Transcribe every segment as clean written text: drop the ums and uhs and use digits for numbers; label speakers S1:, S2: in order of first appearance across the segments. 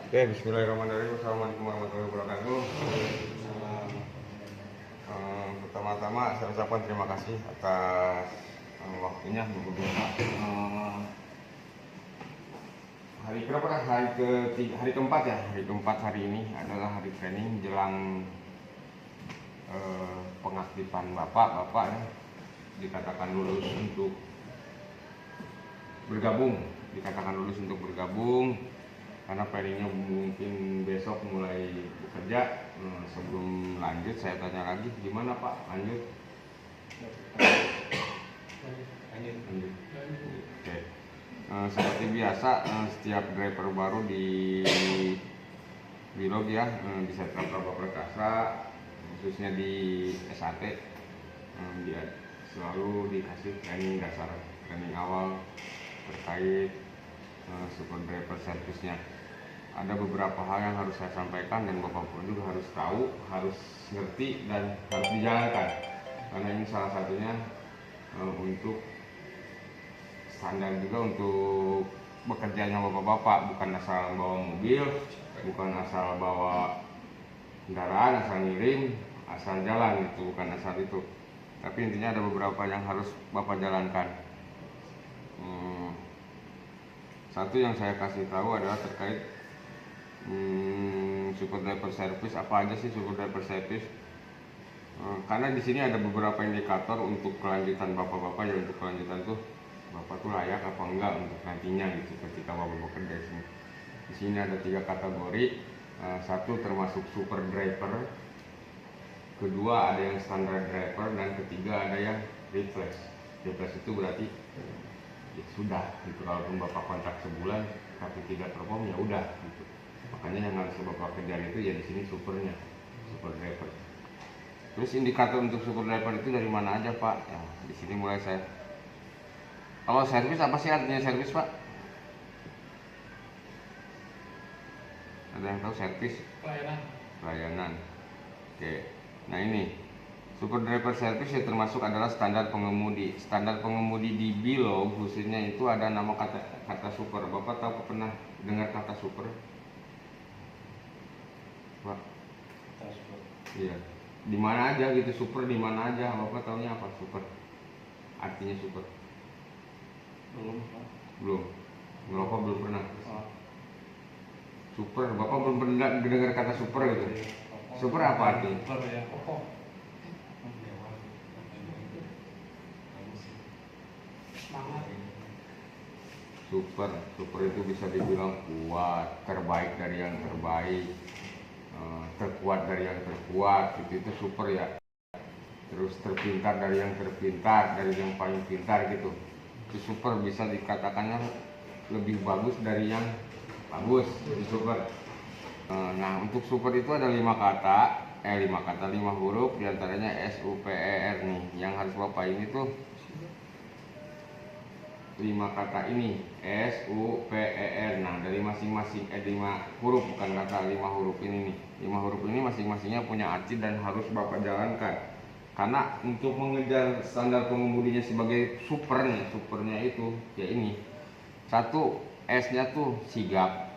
S1: Oke, bismillahirrahmanirrahim. Assalamualaikum warahmatullahi wabarakatuh. Pertama-tama saya ucapkan terima kasih atas waktunya Bapak. Hari berapa kan? Hari keempat ya. Hari keempat hari ini adalah hari training jelang pengaktifan Bapak ya. Dikatakan lulus untuk bergabung. Karena planningnya mungkin besok mulai bekerja. Sebelum lanjut saya tanya lagi, gimana Pak? Lanjut. Oke. Seperti biasa, setiap driver baru di Bilog ya, di Sentra Praba Perkasa, khususnya di SAT, dia selalu dikasih training dasar, training awal terkait super driver servisnya. Ada beberapa hal yang harus saya sampaikan dan Bapak juga harus tahu, harus ngerti dan harus dijalankan. Karena ini salah satunya untuk standar juga untuk bekerjanya bapak-bapak, bukan asal bawa mobil, bukan asal bawa kendaraan, asal ngirim, asal jalan, itu bukan asal itu. Tapi intinya ada beberapa yang harus Bapak jalankan. Satu yang saya kasih tahu adalah terkait super driver service. Apa aja sih super driver service? Karena di sini ada beberapa indikator untuk kelanjutan bapak-bapak ya, untuk kelanjutan tuh bapak tuh layak apa enggak untuk nantinya gitu ketika bapak bekerja di sini. Di sini ada 3 kategori. Satu termasuk super driver, kedua ada yang standar driver, dan ketiga ada yang reflex. Reflex itu berarti ya sudah gitu, kalaupun bapak kontrak sebulan tapi tidak perform ya udah gitu. Makanya yang harus bapak kerjaan itu ya di sini supernya, super driver. Terus indikator untuk super driver itu dari mana aja Pak? Ya, di sini mulai saya. Kalau servis, apa sih artinya servis Pak? Ada yang tahu servis? Pelayanan. Oke. Nah ini super driver service ya termasuk adalah standar pengemudi. Standar pengemudi di Bilog khususnya itu ada nama kata super. Bapak tahu pernah dengar kata super? Pak? Iya. Di mana aja gitu super, di mana aja? Bapak taunya apa super? Artinya super? Belum. Ngerokok belum pernah. Super. Bapak belum pernah dengar kata super gitu. Super apa artinya? Super itu bisa dibilang kuat, terbaik dari yang terbaik, terkuat dari yang terkuat, itu super ya. Terus terpintar dari yang terpintar, dari yang paling pintar gitu. Itu super, bisa dikatakannya lebih bagus dari yang bagus, itu super. Nah untuk super itu ada 5 huruf, diantaranya SUPER nih. Yang harus Bapak ini tuh 5 kata ini, SUPER. Nah dari masing-masing 5 huruf, bukan kata, 5 huruf ini nih. 5 huruf ini masing-masingnya punya arti dan harus Bapak jalankan. Karena untuk mengejar standar pengemudinya sebagai supernya itu ya ini. Satu, S-nya tuh sigap.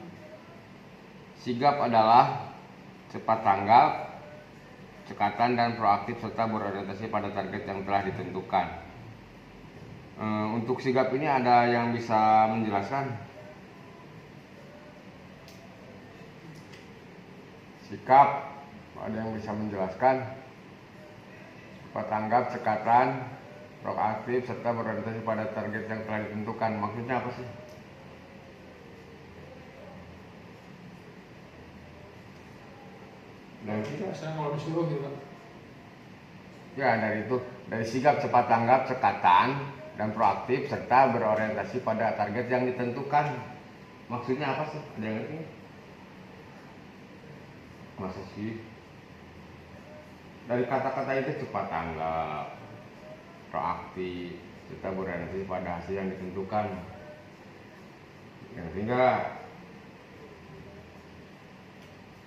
S1: Sigap adalah cepat tanggap, cekatan dan proaktif serta berorientasi pada target yang telah ditentukan. Untuk sigap ini ada yang bisa menjelaskan? Sikap, ada yang bisa menjelaskan? Cepat tanggap, cekatan, proaktif serta berorientasi pada target yang telah ditentukan. Maksudnya apa sih? Dari situ
S2: kalau disuruh gitu kan.
S1: Ya dari sigap, cepat tanggap, cekatan dan proaktif serta berorientasi pada target yang ditentukan. Maksudnya apa sih? Ada yang ngerti? Masa sih? Dari kata-kata itu cepat tanggap, proaktif serta berorientasi pada hasil yang ditentukan. Yang tinggal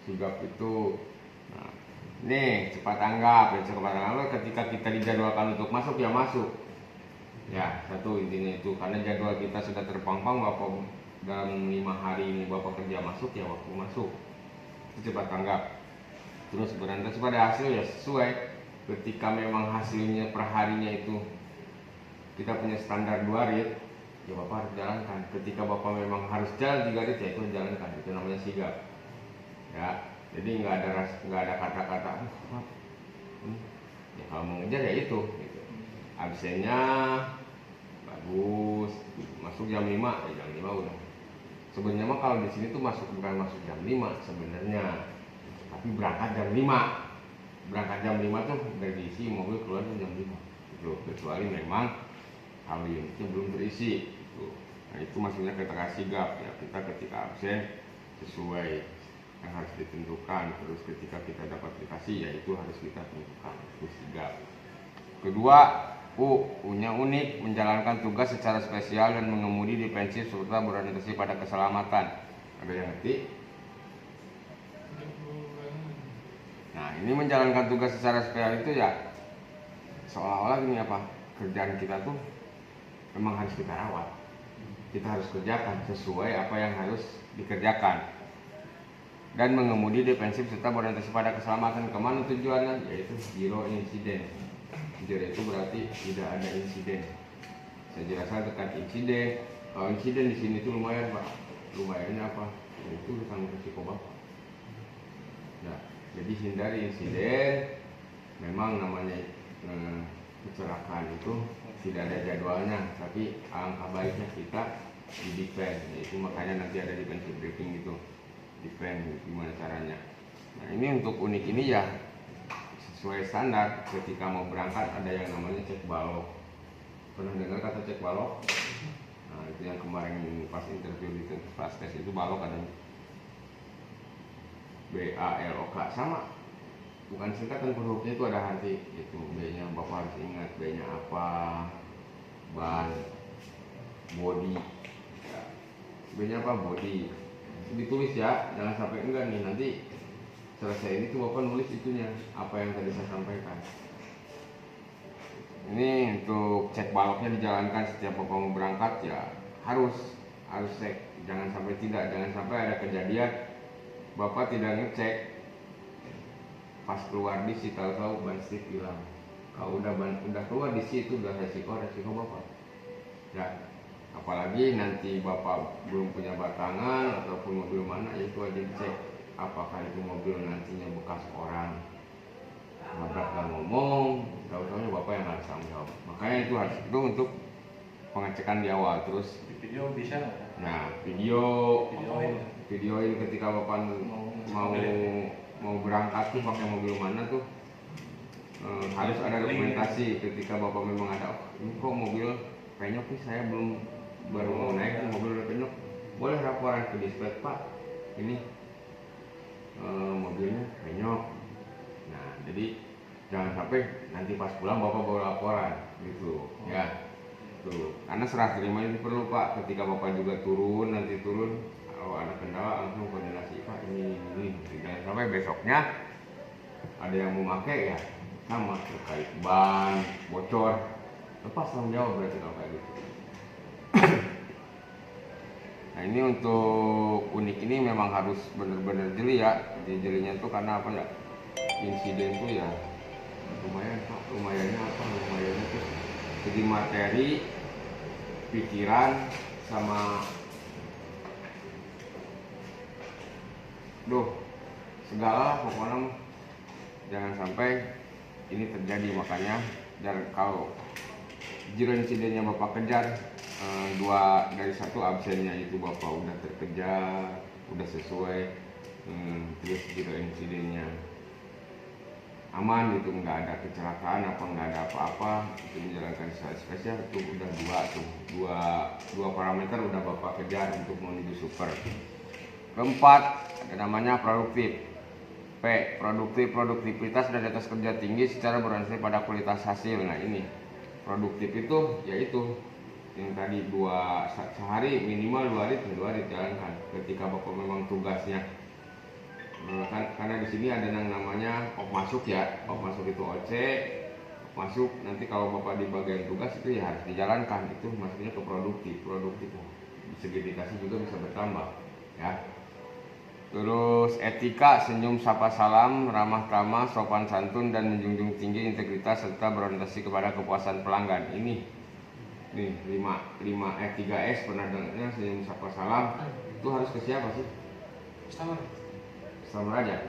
S1: sigap itu, nah, nih cepat tanggap ketika kita dijadwalkan untuk masuk ya masuk. Ya satu intinya itu, karena jadwal kita sudah terpampang, dalam 5 hari ini Bapak kerja masuk, ya waktu masuk itu cepat tanggap. Terus berorientasi pada hasil, ya sesuai. Ketika memang hasilnya per harinya itu kita punya standar 2 rit, ya Bapak harus jalankan. Ketika Bapak memang harus jalan 3 rit, ya itu jalankan. Itu namanya sigap. Ya, jadi nggak ada kata-kata ya kalau mau ngejar ya itu gitu. Absennya bagus, masuk jam 5, ya jam 5 udah. Sebenarnya mah kalau di sini tuh bukan masuk jam 5 sebenarnya, tapi berangkat jam 5. Berangkat jam 5 tuh udah diisi mobil, keluar jam 5 gitu. Kecuali memang hal unitnya belum terisi gitu. Nah itu maksudnya kita sigap ya, kita ketika absen sesuai yang harus ditentukan. Terus ketika kita dapat aplikasi, ya itu harus kita tentukan, itu sigap. Kedua, punya unik, menjalankan tugas secara spesial dan mengemudi defensif serta berorientasi pada keselamatan. Ada yang ngerti? Nah, ini menjalankan tugas secara spesial itu ya seolah-olah gini apa? Kerjaan kita tuh memang harus kita rawat. Kita harus kerjakan sesuai apa yang harus dikerjakan. Dan mengemudi defensif serta berorientasi pada keselamatan. Kemana tujuannya? Yaitu zero incident. Zero itu berarti tidak ada insiden. Saya jelaskan tentang insiden. Kalau insiden di sini tuh lumayan Pak. Lumayannya apa? Itu tentang risiko Bapak. Nah, jadi hindari insiden. Memang namanya kecelakaan itu tidak ada jadwalnya, tapi alangkah baiknya kita di defend. Itu makanya nanti ada defensive braking gitu. Defend gimana caranya. Nah, ini untuk unik ini ya sesuai standar. Ketika mau berangkat ada yang namanya cek balok. Pernah dengar kata cek balok? Nah itu yang kemarin pas interview di pas tes itu balok ada BALOK sama, bukan singkatan, hurufnya itu ada arti. Itu B-nya Bapak harus ingat, B-nya apa, ban, body ya. B-nya apa, body ditulis ya, jangan sampai enggak nih nanti selesai ini tuh Bapak nulis itunya apa yang tadi saya sampaikan. Ini untuk cek baloknya dijalankan setiap Bapak mau berangkat, ya harus cek, jangan sampai ada kejadian Bapak tidak ngecek pas keluar di si tahu-tahu ban stick hilang. Kalau udah keluar di situ udah resiko Bapak ya. Apalagi nanti Bapak belum punya batangan ataupun mobil mana, itu wajib cek apakah itu mobil nantinya bekas orang nabrak dan ngomong, tahu-tahunya Bapak yang harus tanggung jawab. Makanya itu harus itu untuk pengecekan di awal. Terus
S2: di video bisa nggak?
S1: Nah videoin ketika Bapak mau berangkat tuh pakai mobil mana tuh harus ada dokumentasi. Ketika Bapak memang ada ini kok mobil penyok nih, saya baru mau naik mobil udah penyok, boleh laporan ke dispatch Pak, ini mobilnya penyok. Nah jadi jangan sampai nanti pas pulang Bapak bawa laporan gitu ya. Tuh, karena serah terima itu perlu Pak. Ketika Bapak juga nanti turun kalau ada kendala langsung koordinasi Pak ini. Jangan sampai besoknya ada yang mau pakai ya sama terkait ban bocor, lepas tanggung jawab berarti kalau kayak gitu. Nah ini untuk unik ini memang harus benar-benar jeli ya. Jelinya tuh karena apa ya, insiden tuh ya lumayan Pak. Lumayannya tuh segi materi, pikiran, sama segala pokoknya jangan sampai ini terjadi. Makanya kalau zero insidennya Bapak kejar, 2 dari 1 absennya itu Bapak udah terkejar, udah sesuai, terus zero insidennya aman gitu, nggak ada kecelakaan nggak ada apa-apa, itu menjalankan secara spesial itu udah dua parameter udah Bapak kejar untuk menuju super. Keempat, ada namanya produktif. P, produktivitas dan atas kerja tinggi secara berorientasi pada kualitas hasil. Nah ini produktif itu yaitu yang tadi sehari minimal 2 hari jalankan. Ketika Bapak memang tugasnya karena di sini ada yang namanya masuk ya, masuk itu OC, masuk nanti kalau Bapak di bagian tugas itu ya harus dijalankan, itu maksudnya ke produktif. segititasnya juga bisa bertambah ya. Terus etika, senyum, sapa salam, ramah tamah, sopan santun, dan menjunjung tinggi integritas serta berorientasi kepada kepuasan pelanggan. Ini nih 3S pernah dengarnya, senyum, sapa salam. Itu harus ke siapa sih? Customer aja.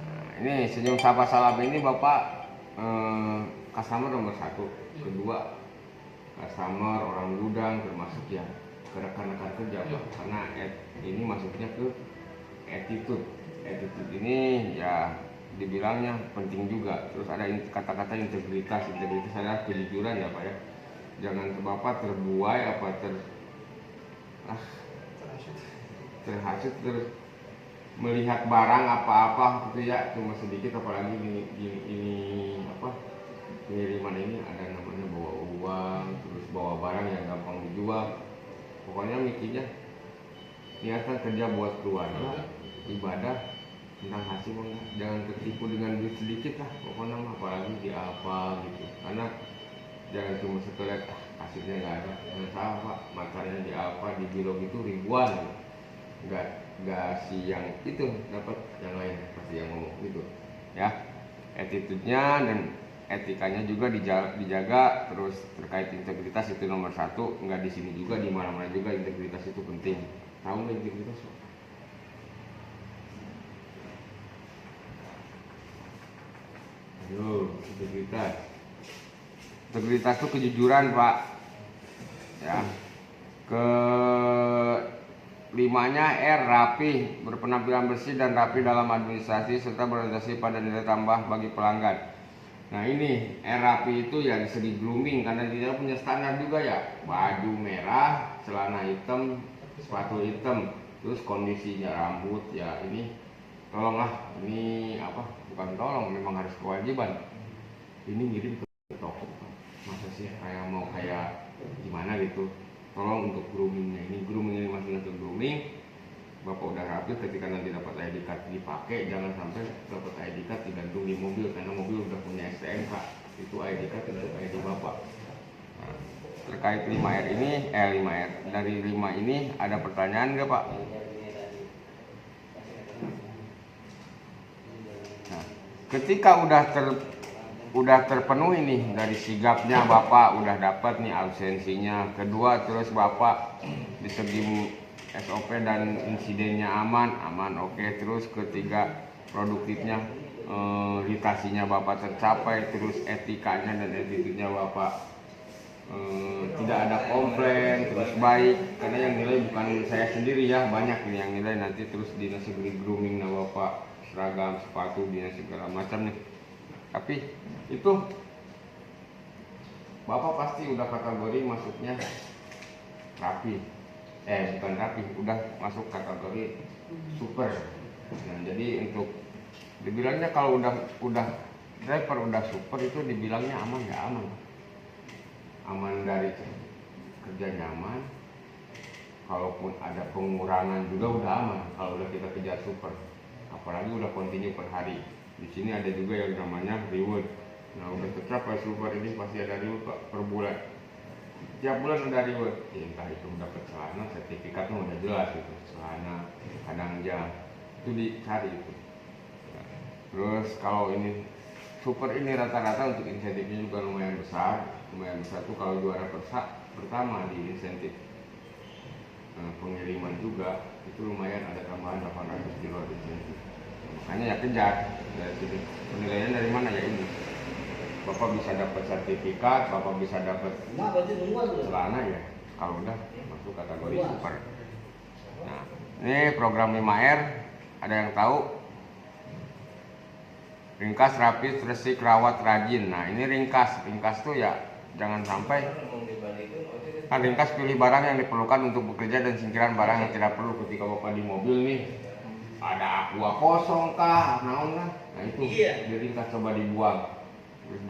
S1: Nah, ini senyum, sapa salam ini Bapak customer nomor 1. Kedua, customer, orang gudang, termasuk ya rekan-rekan kerja Pak. Karena ini masuknya ke attitude ini ya dibilangnya penting juga. Terus ada kata-kata integritas adalah kejujuran ya Pak ya. Jangan Bapak terbuai apa terhasut terus melihat barang apa-apa gitu ya, cuma sedikit, apalagi ini apa, pengiriman ini ada namanya bawa uang, terus bawa barang yang gampang dijual. Pokoknya mikirnya niatan kerja buat keluarga, ibadah, tentang hasil enggak. Jangan tertipu dengan duit sedikit lah pokoknya, apalagi di apa gitu. Karena jangan cuma sekelet hasilnya nggak ada. Jangan salah Pak, materinya di apa, di Bilog itu ribuan, nggak si yang itu dapat, yang lain pasti yang ngomong gitu ya. Attitude-nya dan etikanya juga dijaga. Terus terkait integritas itu nomor 1, nggak di sini juga, di mana-mana juga integritas itu penting. Tahu nggak integritas? Aduh, integritas itu kejujuran Pak ya. Limanya R, rapi, berpenampilan bersih dan rapi dalam administrasi serta berorientasi pada nilai tambah bagi pelanggan. Nah ini rapi itu ya di segi grooming, karena dia punya standar juga ya, baju merah, celana hitam, sepatu hitam, terus kondisinya rambut ya. Ini tolonglah, ini apa, bukan tolong, memang harus kewajiban. Ini ngirim ke toko, masa sih kayak mau kayak gimana gitu. Tolong untuk groomingnya, ini masih untuk grooming. Bapak udah rapi, ketika nanti dapat ID card dipakai, jangan sampai dapat ID card digantung di mobil, karena mobil udah punya STNK. Itu ID card untuk ID Bapak. Nah, terkait 5R ini, 5R dari 5 ini ada pertanyaan nggak Pak? Nah, ketika udah terpenuhi nih dari sigapnya Bapak, udah dapat nih absensinya. Kedua, terus Bapak di segi SOP dan insidennya aman, oke. Terus ketiga, produktifnya litasinya Bapak tercapai, terus etikanya dan attitude-nya Bapak tidak ada komplain, terus baik. Karena yang nilai bukan saya sendiri ya, banyak nih yang nilai nanti. Terus dinas beri grooming Bapak, seragam, sepatu, dinas segala macam nih. Tapi itu Bapak pasti udah kategori masuknya rapi. Bukan rapi, udah masuk kategori super. Nah, jadi untuk dibilangnya kalau udah driver udah super itu dibilangnya aman nggak aman? Aman dari kerja nyaman. Kalaupun ada pengurangan juga udah aman kalau udah kita kejar super. Apalagi udah continue per hari. Di sini ada juga yang namanya reward. Nah, udah tercapai super ini pasti ada reward Pak, per bulan. Tiap bulan ada reward, ya, entah itu dapat celana, sertifikatnya udah jelas itu, celana, kadang jam, itu dicari itu. Terus kalau ini super ini rata-rata untuk insentifnya juga lumayan besar tuh. Kalau juara pertama di insentif pengiriman juga itu lumayan, ada tambahan 800 kilo insentif. Makanya ya kejar dari sini. Penilaian dari mana ya ini? Bapak bisa dapat sertifikat, Bapak bisa dapat celana ya, kalau udah masuk kategori super. Nah, ini program 5R, ada yang tahu? Ringkas, rapi, resik, rawat, rajin. Nah ini ringkas tuh ya jangan sampai ringkas, pilih barang yang diperlukan untuk bekerja dan singkiran barang yang tidak perlu. Ketika Bapak di mobil nih ada aqua kosong kah, naon lah, nah itu diringkas, coba dibuang.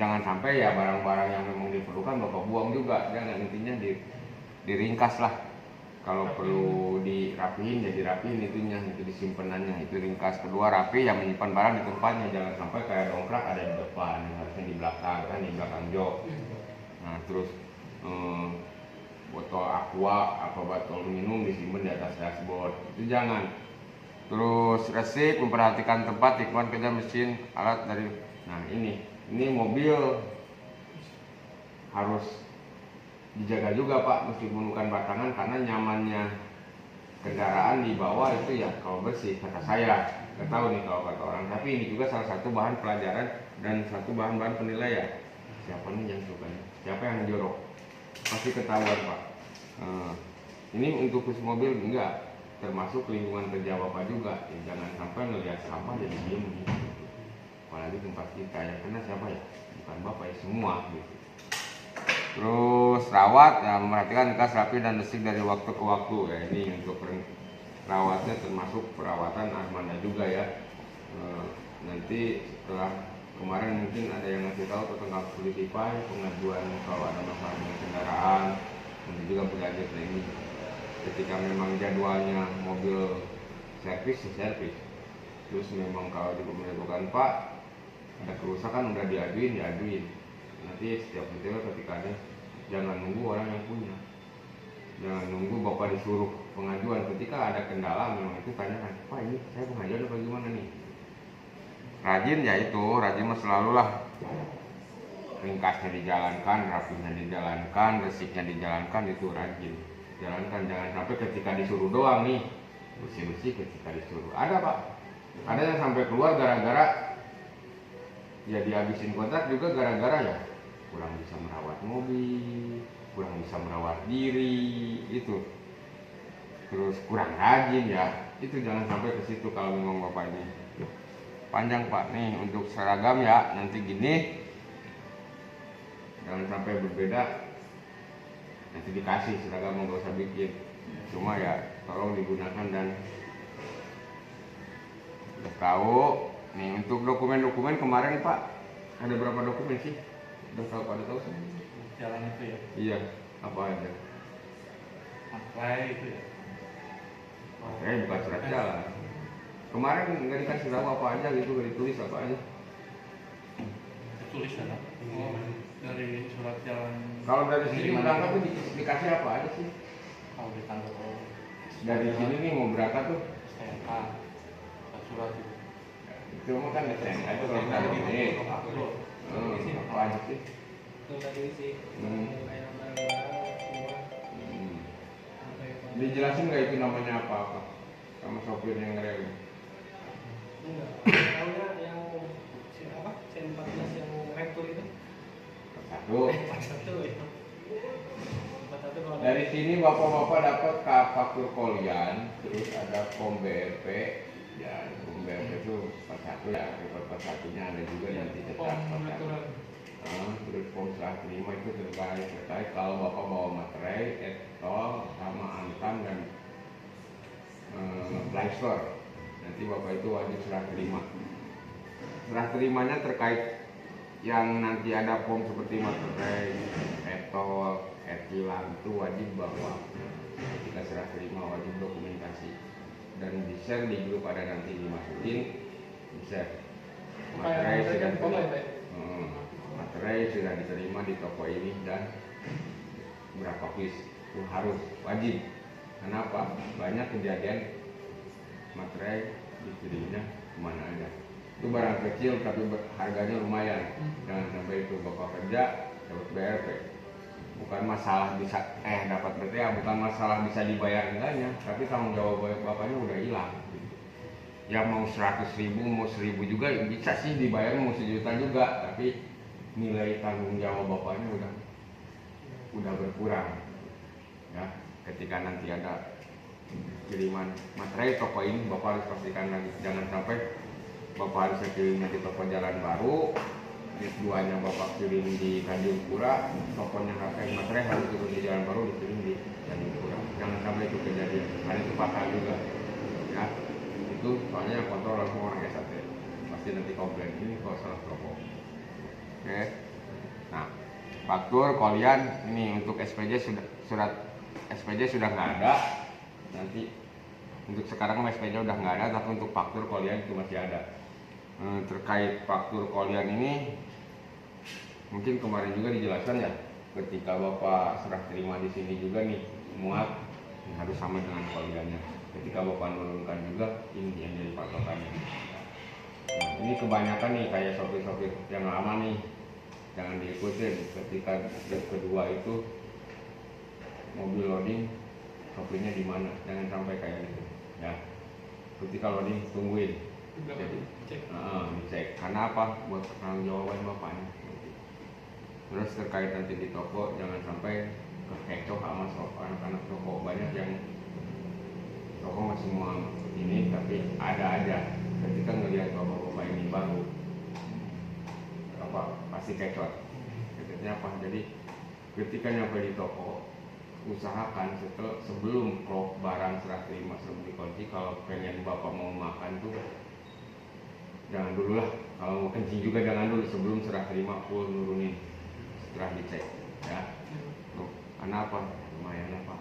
S1: Jangan sampai ya barang-barang yang memang diperlukan Bapak buang juga, jangan. Intinya diringkas lah. Kalau perlu dirapihin ya dirapihin, itunya itu disimpanannya, itu ringkas. Kedua, rapi, yang menyimpan barang di tempatnya, jangan sampai kayak dongkrak ada di depan, harusnya di belakang, kan di belakang jok. Nah terus botol aqua apa botol minum disimpan di atas dashboard, itu jangan. Terus resik, memperhatikan tempat, iklan kerja mesin, alat dari. Nah ini mobil harus dijaga juga Pak, meskipun bukan batangan, karena nyamannya kendaraan di bawah itu ya kalau bersih, kata saya. Nggak tahu nih kalau kata orang, tapi ini juga salah satu bahan pelajaran dan satu bahan-bahan penilaian. Siapa nih yang suka, siapa yang jorok, pasti ketahuan Pak. Ini untuk khusus mobil enggak, termasuk lingkungan kerja Bapak juga. Jangan sampai melihat sampah jadi diem gitu. Apalagi tempat kita yang kena siapa ya, bukan Bapak ya, semua gitu. Terus rawat ya, memperhatikan gas rapi dan bersih dari waktu ke waktu ya. Ini untuk rawatnya termasuk perawatan armada juga ya. Nanti setelah kemarin mungkin ada yang ngasih tahu tentang Spotify pengajuan kalau ada masalah dengan kendaraan, nanti juga belajar ini. Ketika memang jadwalnya mobil servis ya servis. Terus memang kalau diberitakan Pak ada kerusakan udah diaduin. Nanti setiap detail ketika ada, jangan nunggu orang yang punya, jangan nunggu Bapak disuruh pengajuan. Ketika ada kendala memang itu tanyakan, Pak ini saya pengajuan apa gimana nih. Rajin ya itu, rajin mah selalu lah, ringkasnya dijalankan, rapinya dijalankan, resiknya dijalankan, itu rajin jalankan. Jangan sampai ketika disuruh doang nih bersih-bersih, ketika disuruh. Ada Pak, ada yang sampai keluar gara-gara ya dihabisin kontrak juga gara-gara ya kurang bisa merawat mobil, kurang bisa merawat diri, itu terus kurang rajin ya. Itu jangan sampai ke situ kalau memang Bapak ini. Panjang Pak nih untuk seragam ya, nanti gini jangan sampai berbeda, nanti dikasih seragam nggak usah bikin, cuma ya tolong digunakan dan tahu. Nih untuk dokumen-dokumen kemarin Pak, ada berapa dokumen sih? Udah pada tahu sih?
S2: Jalan itu ya?
S1: Iya, apa aja?
S2: Apply itu ya?
S1: Bukan surat jalan. Kemarin nggak dikasih tahu apa aja gitu, nggak ditulis apa aja.
S2: Ditulis ya? Oh, dari surat jalan.
S1: Kalau dari sini berangkat tuh dikasih apa aja sih?
S2: Kalau di tanggal
S1: dari sini nih mau berangkat tuh
S2: STNK, surat itu.
S1: Itu mah kan STNK itu kalau tadi ini. Apa aja sih? Dijelasin nggak itu namanya apa sama sopir yang ngerem?
S3: Enggak, tahunya yang apa? C14 yang rektur itu.
S1: Satu.
S3: Ya. 41 kalau
S1: Dari sini bapak-bapak dapat faktur kolian, terus ada form BRP, ya form BRP itu 41 ya, repot 41-nya ada juga nanti cetak 41. Terus form serah terima itu terkait kalau bapak bawa materai, etol, sama antam dan Blackstore, nanti bapak itu wajib serah terima. Serah terimanya terkait yang nanti ada form seperti materai, etol, etilang itu wajib bawa. Ketika serah terima wajib dokumentasi dan di share di grup, ada nanti dimasukin di share. Materai sudah materai sudah diterima di toko ini dan berapa piece itu harus wajib. Kenapa? Banyak kejadian materai dikirimnya kemana aja. Itu barang kecil tapi harganya lumayan. Jangan sampai itu bapak kerja dapat BRP. Bukan masalah bisa dapat BTA, bukan masalah bisa dibayar enggaknya, tapi tanggung jawab bapaknya udah hilang. Ya mau 100.000 mau 1.000 juga bisa sih dibayar, mau 1 juta juga, tapi nilai tanggung jawab bapaknya udah berkurang. Ya, ketika nanti ada kiriman materai toko ini, bapak harus pastikan lagi, jangan sampai bapak harus kirimnya di toko Jalan Baru, duanya bapak kirim di Tanjung Pura, tokonya kakek materai harus turun di Jalan Baru, dikirim di Tanjung Pura. Jangan sampai itu kejadian, karena itu fatal juga. Ya, itu soalnya yang kontrol langsung orang SAT, pasti nanti komplain ini kok salah toko. Oke. Nah, faktur kolian ini untuk SPJ surat SPJ sudah nggak ada. Nanti untuk sekarang SPJ udah nggak ada, tapi untuk faktur kolian itu masih ada. Terkait faktur kolian ini mungkin kemarin juga dijelaskan ya, ketika bapak serah terima di sini juga nih muat harus sama dengan koliannya. Ketika bapak menurunkan juga ini yang jadi patokannya. Nah, ini kebanyakan nih kayak sopir-sopir yang lama nih, jangan diikutin. Ketika step kedua itu mobil loading, sopirnya di mana, jangan sampai kayak gitu ya. Ketika loading tungguin, jadi dicek. Karena apa? Buat pertanggung jawaban bapaknya. Terus terkait nanti di toko, jangan sampai kekecoh sama anak-anak toko. Banyak yang toko masih mau ini, tapi ada aja ketika ngelihat bapak-bapak ini baru apa pasti kecoh. Maksudnya apa? Jadi ketika nyampe di toko, usahakan sebelum barang serah terima sebelum dikunci, kalau pengen bapak mau makan tuh jangan dulu lah. Kalau mau kencing juga jangan dulu, sebelum serah terima full nurunin setelah dicek ya. Tuh, karena apa? Lumayan apa?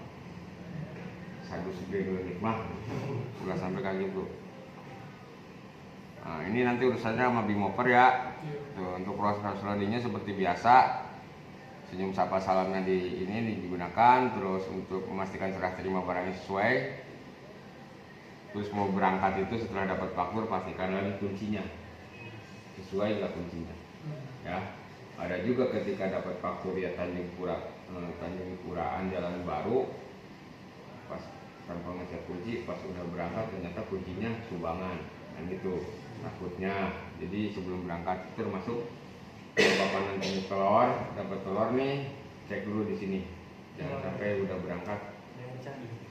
S1: Satu segede dulu mah sudah sampai kayak gitu. Nah, ini nanti urusannya sama Bimoper ya. Tuh, untuk proses loadingnya seperti biasa, senyum sapa salamnya di ini digunakan. Terus untuk memastikan serah terima barangnya sesuai, terus mau berangkat itu setelah dapat faktur pastikan lagi kuncinya sesuai nggak kuncinya ya. Ada juga ketika dapat faktur ya Tanjung Puraan Jalan Baru, pas tanpa ngecek kunci, pas udah berangkat ternyata kuncinya Subangan, dan itu takutnya. Jadi sebelum berangkat itu termasuk kalau bapak nanti telur, dapat telur nih, cek dulu di sini, jangan sampai udah berangkat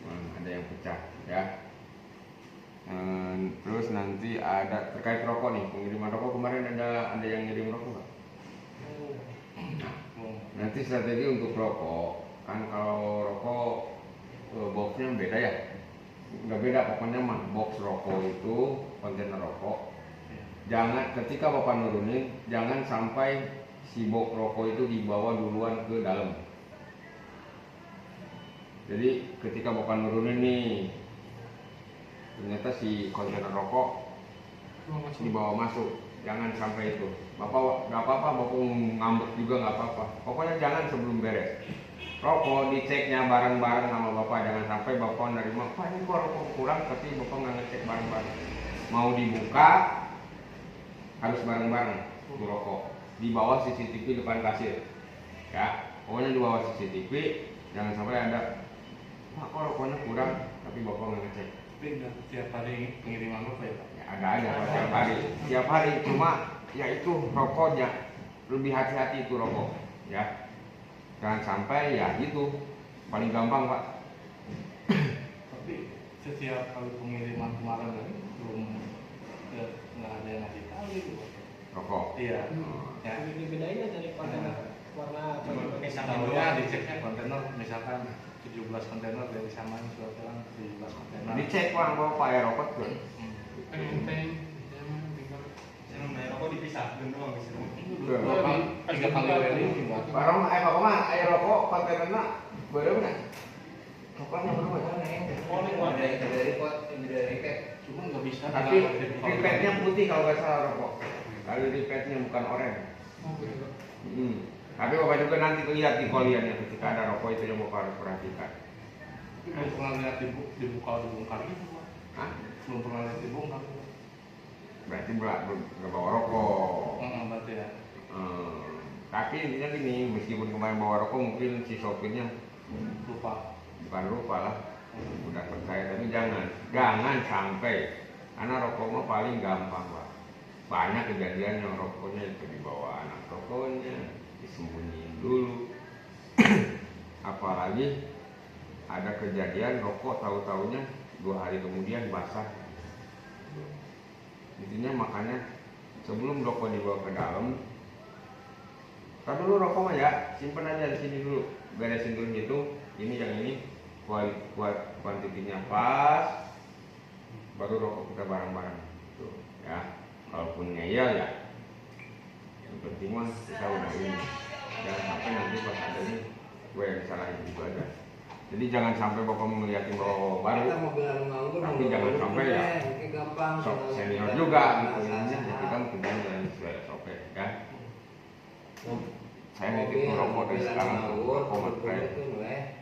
S1: ada yang pecah ya. Terus nanti ada terkait rokok nih, pengiriman rokok kemarin ada yang ngirim rokok nggak? Nah, nanti strategi untuk rokok kan, kalau rokok boxnya beda ya, nggak beda pokoknya mah box rokok itu kontainer rokok. Jangan ketika bapak nurunin, jangan sampai si box rokok itu dibawa duluan ke dalam. Jadi ketika bapak nurunin nih, ternyata si kontainer rokok dibawa masuk, jangan sampai itu. Bapak nggak apa-apa, bapak ngambek juga nggak apa-apa. Pokoknya jangan sebelum beres rokok diceknya bareng-bareng sama bapak. Jangan sampai bapak nerima, Pak ini kok rokok kurang, tapi bapak nggak ngecek bareng-bareng. Mau dibuka harus bareng-bareng di rokok, di bawah CCTV depan kasir ya. Pokoknya di bawah CCTV, jangan sampai ada Pak kok rokoknya kurang tapi bapak nggak ngecek.
S2: Tapi tiap hari pengiriman rokok ya Pak?
S1: Ya, ada tiap hari cuma ya itu rokoknya lebih hati-hati itu rokok ya. Jangan sampai ya gitu, paling gampang Pak.
S2: Tapi setiap kali pengiriman kemarin kan belum nggak ada yang ngasih tahu gitu.
S1: Rokok.
S2: Iya. Ya.
S3: Ini bedainnya dari kontainer warna
S2: Tahunya diceknya kontainer, misalkan 17 kontainer dari samain surat jalan 17 kontainer.
S1: Dicek Bang bapak ya rokok tuh.
S3: Enteng.
S4: Jangan bayar rokok dipisahkan doang di sini.
S2: Tiga kali welding buat.
S1: Barang bapak mah air rokok kontainernya berapa nggak? Rokoknya berapa? Dari pot.
S2: Cuma nggak bisa.
S1: Tapi ripetnya putih kalau nggak salah rokok. Kalau ripetnya bukan oranye. Tapi bapak juga nanti lihat di koliannya ketika ada rokok itu yang bapak harus perhatikan.
S2: Belum pernah lihat dibongkar gitu Pak.
S1: Hah?
S2: Belum pernah lihat dibongkar.
S1: Berarti nggak bawa rokok.
S2: Berarti ya.
S1: Tapi intinya gini, meskipun kemarin bawa rokok mungkin si sopirnya
S2: Lupa.
S1: bukan lupa lah, udah percaya. Tapi jangan sampai, karena rokok mah paling gampang Pak. Banyak kejadian yang rokoknya itu dibawa anak rokoknya, disembunyiin dulu. Apalagi ada kejadian rokok tahu-taunya 2 hari kemudian basah. Intinya makanya sebelum rokok dibawa ke dalam, kan dulu rokok mah ya simpen aja di sini dulu, beresin dulu itu, ini yang ini kuantitinya pas, baru rokok kita bareng-bareng tuh ya. Kalaupun ngeyel ya, yang penting mah kita udah ini, jangan sampai nanti pas ada ini gue yang disalahin itu aja. Jadi jangan sampai bapak ngeliatin bawa baru, tapi jangan sampai ya sok senior juga gitu. Jadi kita kerjaan dengan sesuai SOP ya. saya nitip rokok dari sekarang rokok materai.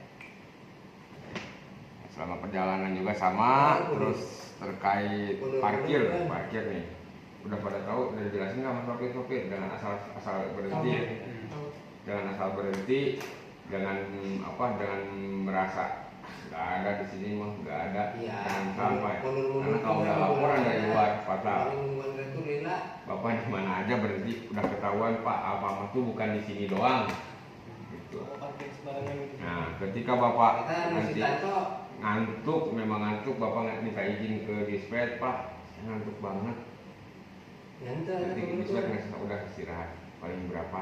S1: Selama perjalanan juga sama. Terus terkait parkir nih, udah pada tahu, udah dijelasin nggak mas sopir jangan asal berhenti, jangan asal berhenti, jangan merasa nggak ada di sini mah, nggak ada, jangan sampai, karena kalau udah laporan dari luar fatal. Bapak di mana aja berhenti, udah ketahuan pak, apa tuh bukan di sini doang gitu. Nah ketika bapak nanti ngantuk, memang ngantuk, bapak nggak minta izin ke dispatch, pak saya ngantuk banget, nanti ke dispatch nggak udah istirahat paling berapa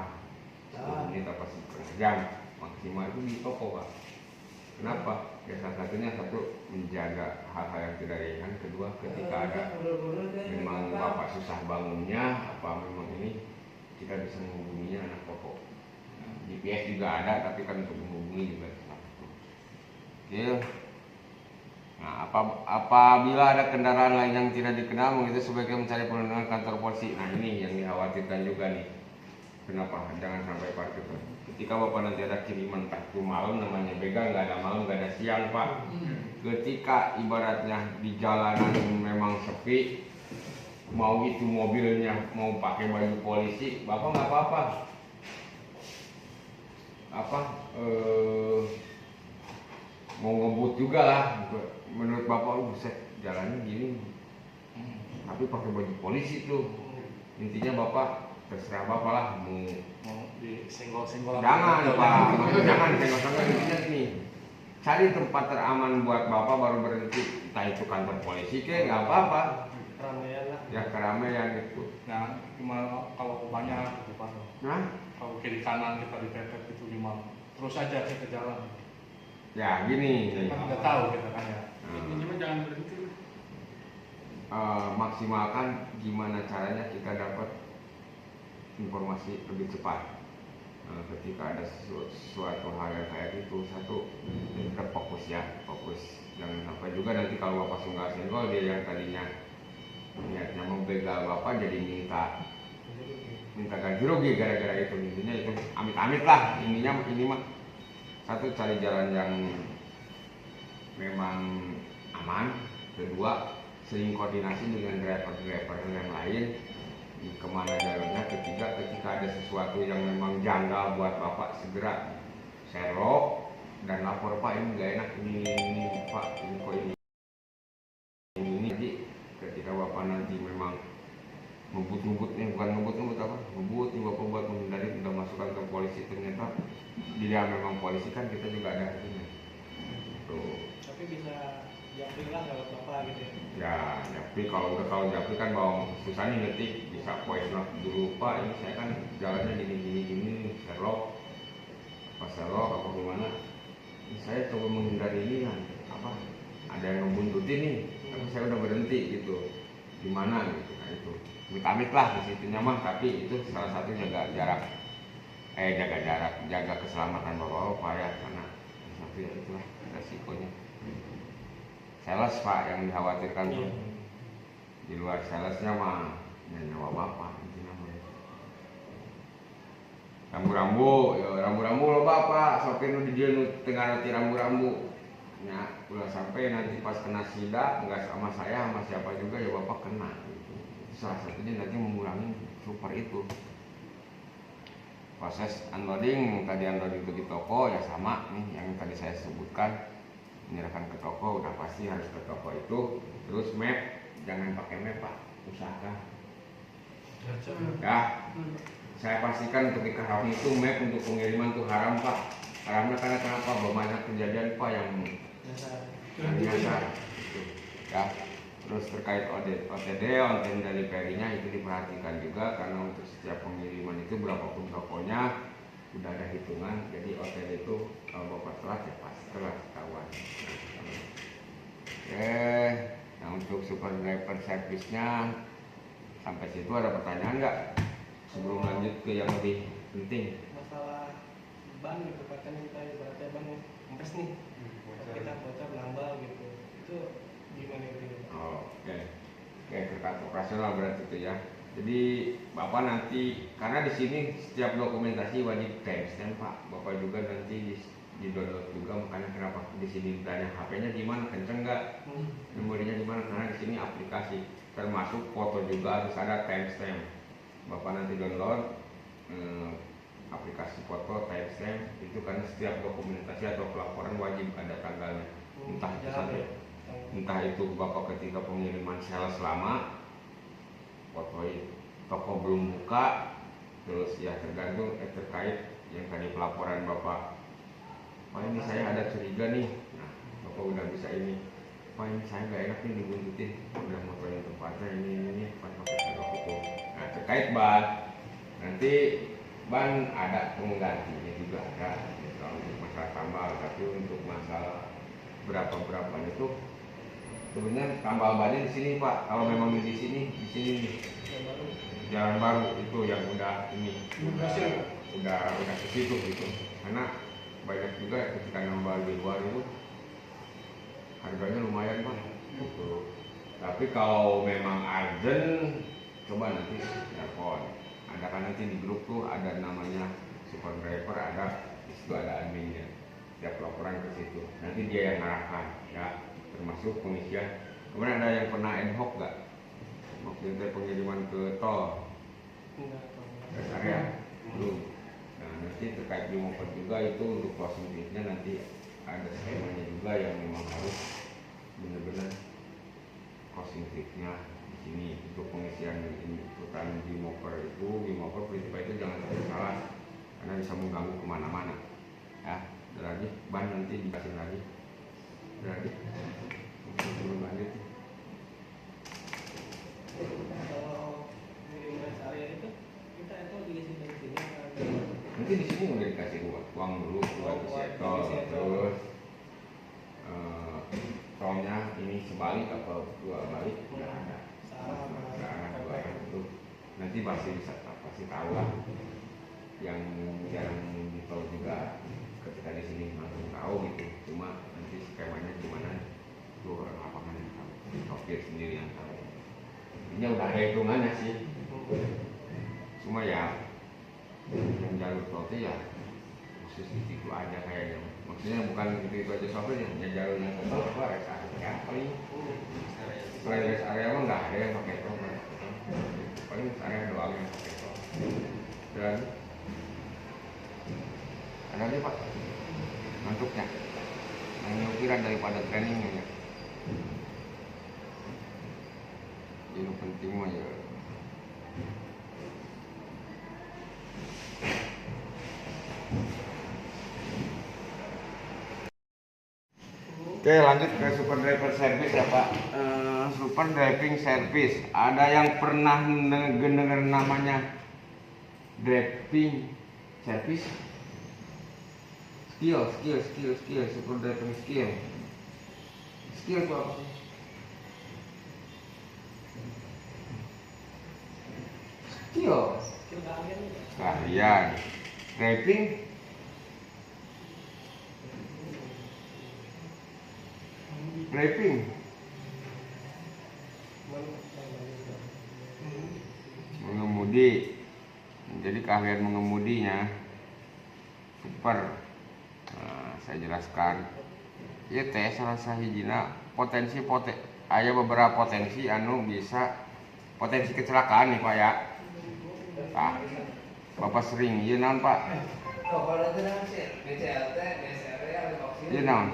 S1: 10 menit apa setengah jam maksimal, itu di toko pak. Kenapa? Ya salah satunya menjaga hal-hal yang tidak ringan, kedua ketika ada memang bapak susah bangunnya apa memang ini, kita bisa menghubunginya anak toko. GPS juga ada, tapi kan untuk menghubungi juga susah. Oke. Nah, apabila ada kendaraan lain yang tidak dikenal, itu sebaiknya mencari perlindungan kantor polisi. Nah ini yang dikhawatirkan juga nih. Kenapa? Jangan sampai parkir. Ketika bapak nanti ada kiriman kartu malam, namanya begal, nggak ada malam, nggak ada siang pak. Ketika ibaratnya di jalanan memang sepi, mau itu mobilnya mau pakai baju polisi, bapak nggak apa-apa. Mau ngebut juga lah. Menurut bapak, buset jalannya gini, tapi pakai baju polisi tuh. Intinya bapak terserah bapak lah, mau
S2: disenggol-senggol.
S1: Jangan pak, jangan senggol-senggol. Intinya gini, cari tempat teraman buat bapak baru berhenti. Entah itu kantor polisi ke, nggak apa-apa.
S3: Keramaian lah.
S1: Ya keramaian gitu.
S2: Nah gimana kalau banyak gitu pak?
S1: Nah,
S2: Kalau kiri kanan kita dipepet itu gimana? Terus aja kita jalan.
S1: ya gini.
S2: Kan nggak tahu kita kan ya.
S3: Intinya jangan berhenti.
S1: Maksimalkan gimana caranya kita dapat informasi lebih cepat. Ketika ada sesuatu hal yang kayak gitu, satu tetap fokus ya, fokus. Jangan sampai juga nanti kalau bapak sunggah senggol, dia yang tadinya niatnya membegal bapak jadi minta ganti rugi gara-gara itu. Intinya itu amit-amit lah. Ini mah satu, cari jalan yang memang aman. Kedua, sering koordinasi dengan driver yang lain kemana jalurnya. Ketiga, ketika ada sesuatu yang memang janggal buat bapak, segera serok dan lapor, pak ini nggak enak, ini pak ini kok ini. Jadi ketika bapak nanti memang ngebut nih, bukan ngebut apa, ngebut nih bapak buat menghindari, udah masukkan ke polisi, ternyata dia memang polisi, kan kita juga ada ini tuh.
S3: Tapi bisa japri lah kalau bapak gitu
S1: Ya, japri kalau japri kan bawang susah nih ngetik, bisa voice note dulu, pak ini saya kan jalannya gini, serok apa gimana, saya coba menghindari ini kan, apa ada yang ngebuntutin nih, tapi saya udah berhenti gitu, gimana gitu. Nah itu amit lah di situ mah, tapi itu salah satu jaga jarak, jaga keselamatan bapak ya, karena satu ya itulah resikonya. Sales pak yang dikhawatirkan tuh, di luar salesnya mah nyawa bapak itu namanya. Rambu-rambu lo bapak, sopir nu di dia nu tengah nanti rambu-rambu. Ya, udah sampai nanti pas kena sidak, nggak sama saya, sama siapa juga ya bapak kena. Gitu. Salah satunya nanti mengurangi super itu. Proses unloading, tadi unloading itu di toko ya sama nih yang tadi saya sebutkan. Menyerahkan ke toko, udah pasti harus ke toko itu. Terus map, jangan pakai map pak, usahakan ya. Saya pastikan untuk haram itu map untuk pengiriman tuh haram pak. Haramnya karena kenapa? Banyak kejadian pak yang nyasar gitu. Ya. Terus terkait OTD, on time delivery-nya itu diperhatikan juga, karena untuk setiap pengiriman itu berapapun tokonya udah ada hitungan. Jadi OTD itu kalau bapak telat ya pasti telat ketahuan. Nah untuk super driver service-nya sampai situ ada pertanyaan nggak sebelum lanjut ke yang lebih penting?
S3: Masalah ban gitu kan kita ibaratnya ban kempes nih, kita bocor nambah gitu, itu gimana gitu?
S1: Oke, terkait operasional berarti itu ya. Jadi Bapak nanti, karena di sini setiap dokumentasi wajib timestamp Pak. Bapak juga nanti di download juga, makanya kenapa di sini ditanya HP-nya gimana, kenceng nggak, memorinya gimana, karena di sini aplikasi termasuk foto juga harus ada timestamp. Bapak nanti download aplikasi foto timestamp itu, karena setiap dokumentasi atau pelaporan wajib ada tanggalnya. Entah itu Bapak ketika pengiriman sales lama, fotoin toko belum buka, terus ya tergantung terkait yang tadi pelaporan Bapak, Pak ini saya ada curiga nih, nah Bapak udah bisa ini, Pak ini saya nggak enak nih dibuntutin, udah fotoin tempatnya ini pas pakai kado itu. Nah terkait ban, nanti ban ada penggantinya juga ada, kalau untuk masalah tambal, tapi untuk masalah berapa itu sebenarnya tambal bannya di sini Pak. Kalau memang di sini nih, jalan baru itu yang udah ini udah ke situ gitu. Karena banyak juga ketika nambal di luar itu harganya lumayan Pak. Gitu. Tapi kalau memang urgent, coba nanti telepon. Ada kan nanti di grup tuh ada namanya super driver, ada di situ ada adminnya. Setiap laporan ke situ. Nanti dia yang ngarahkan ya. Termasuk pengisian. Kemudian ada yang pernah ad hoc nggak? Waktu itu pengiriman ke tol, rest area belum. Nah nanti terkait Bimoper juga itu untuk closing fee-nya nanti ada skemanya juga yang memang harus benar-benar closing fee-nya di sini untuk pengisian ikutan Bimoper itu. Bimoper prinsipnya itu jangan sampai salah karena bisa mengganggu kemana-mana. Ya, ada lagi ban nanti dikasih lagi. Berarti belum lanjut.
S3: Kalau ngirim rest area itu kita diisi dari sini
S1: Nanti di sini udah dikasih uang dulu buat isi tol, terus tolnya ini sebalik atau dua balik udah ada. Dua arah itu nanti pasti tahu lah. Yang di tol juga ketika di sini langsung tahu gitu. Cuma nanti skemanya gimana itu orang lapangan yang tahu, sopir sendiri yang tahu. Ini udah ada hitungannya sih. Cuma ya yang jalur tol itu ya khusus di situ aja kayaknya. Maksudnya bukan itu aja sopirnya, hanya jalurnya ke tol apa rest area paling. Selain rest area mah nggak ada yang pakai tol. Paling rest area doang yang pakai tol. Dan ada lagi Pak ngantuknya. Hanya ukiran daripada trainingnya ya. Yang penting mah ya. Oke lanjut ke super driver service ya Pak. Super driving service. Ada yang pernah dengar namanya driving service? Skill, super driving skill. Skill itu apa sih? Skill. Keahlian. Driving. Mengemudi. Jadi keahlian mengemudinya super. Nah, saya jelaskan. Ya teh salah sahijina ada beberapa potensi anu bisa potensi kecelakaan nih Pak ya. Nah, Bapak sering, iya naon Pak? Iya naon?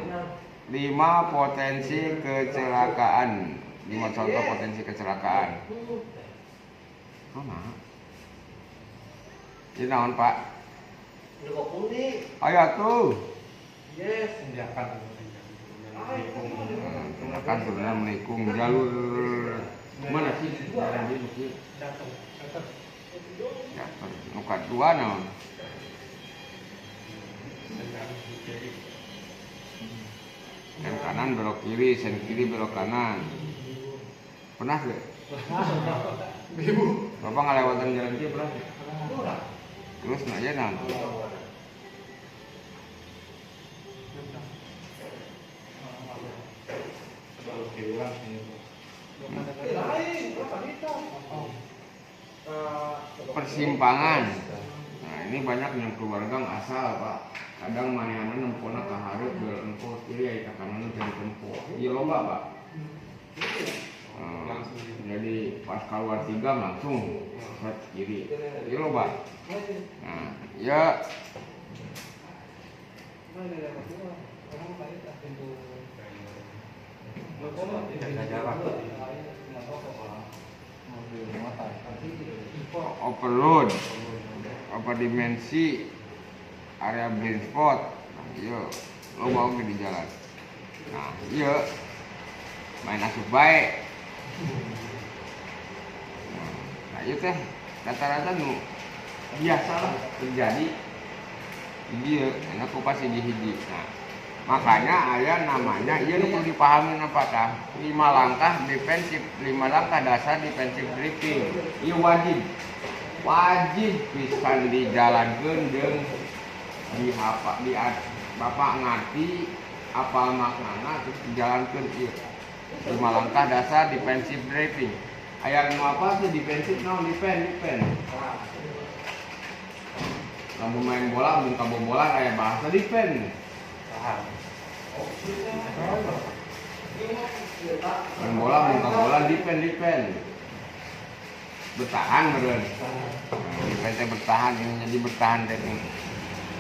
S1: 5 potensi kecelakaan. 5 contoh potensi kecelakaan. Mana? Iya naon Pak? Ayo tuh.
S2: Yes, tindakan
S1: Tindakan sebenarnya menikung jalur mana sih? Jalan di bukit. Ya, nuka dua naon. Sen kanan belok kiri, sen kiri belok kanan. Pernah gak? Bapak ngelewatan jalan dia pernah? Terus nanya naon? persimpangan. Nah ini banyak yang keluarga ngasal Pak. Kadang manehana nempona ka hareup bel engko kiri aya ka kanan jadi tempo. Ieu loba Pak. Jadi pas keluar 3 langsung set kiri. Ieu loba. Nah, ya overload, apa dimensi area blind spot, nah, iya lo mau di jalan. Nah iya main asup baik. Nah iya teh rata-rata nu biasa lah terjadi. Iya, enak kupas hiji-hiji. Nah makanya aya namanya iya nu kudu dipahami apakah 5 langkah defensif, 5 langkah dasar defensif drifting. Iya wajib pisan dijalankeun jeung dihafal Bapak ngerti apal maknana terus dijalankeun ieu. 5 langkah dasar defensif drifting. Aya nu apa tuh defensif naon defend. Lamun main bola mun kabobolan aya bahasa defend. Main bola mun kabobolan defend. Bertahan meureun. Defense bertahan ini jadi bertahan teknik.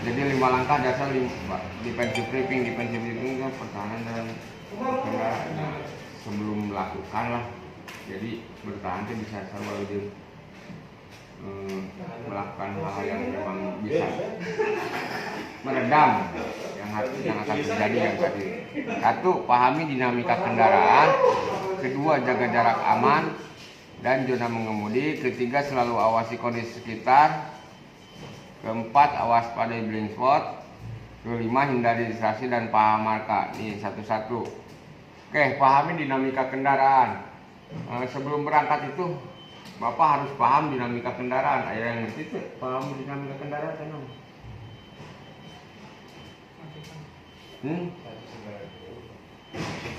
S1: Jadi 5 langkah dasar defensive drifting kan pertahanan dalam kendaraannya sebelum melakukan lah. Jadi bertahan itu bisa selalu melakukan hal yang memang bisa meredam yang akan terjadi yang tadi. 1. Pahami dinamika kendaraan. 2. Jaga jarak aman dan zona mengemudi. 3. Selalu awasi kondisi sekitar. 4. Awas pada blind spot. 5. Hindari distraksi dan paham marka. Nih satu-satu. Oke, pahami dinamika kendaraan. Sebelum berangkat itu Bapak harus paham dinamika kendaraan. Ada yang ngerti tuh paham dinamika kendaraan tenang.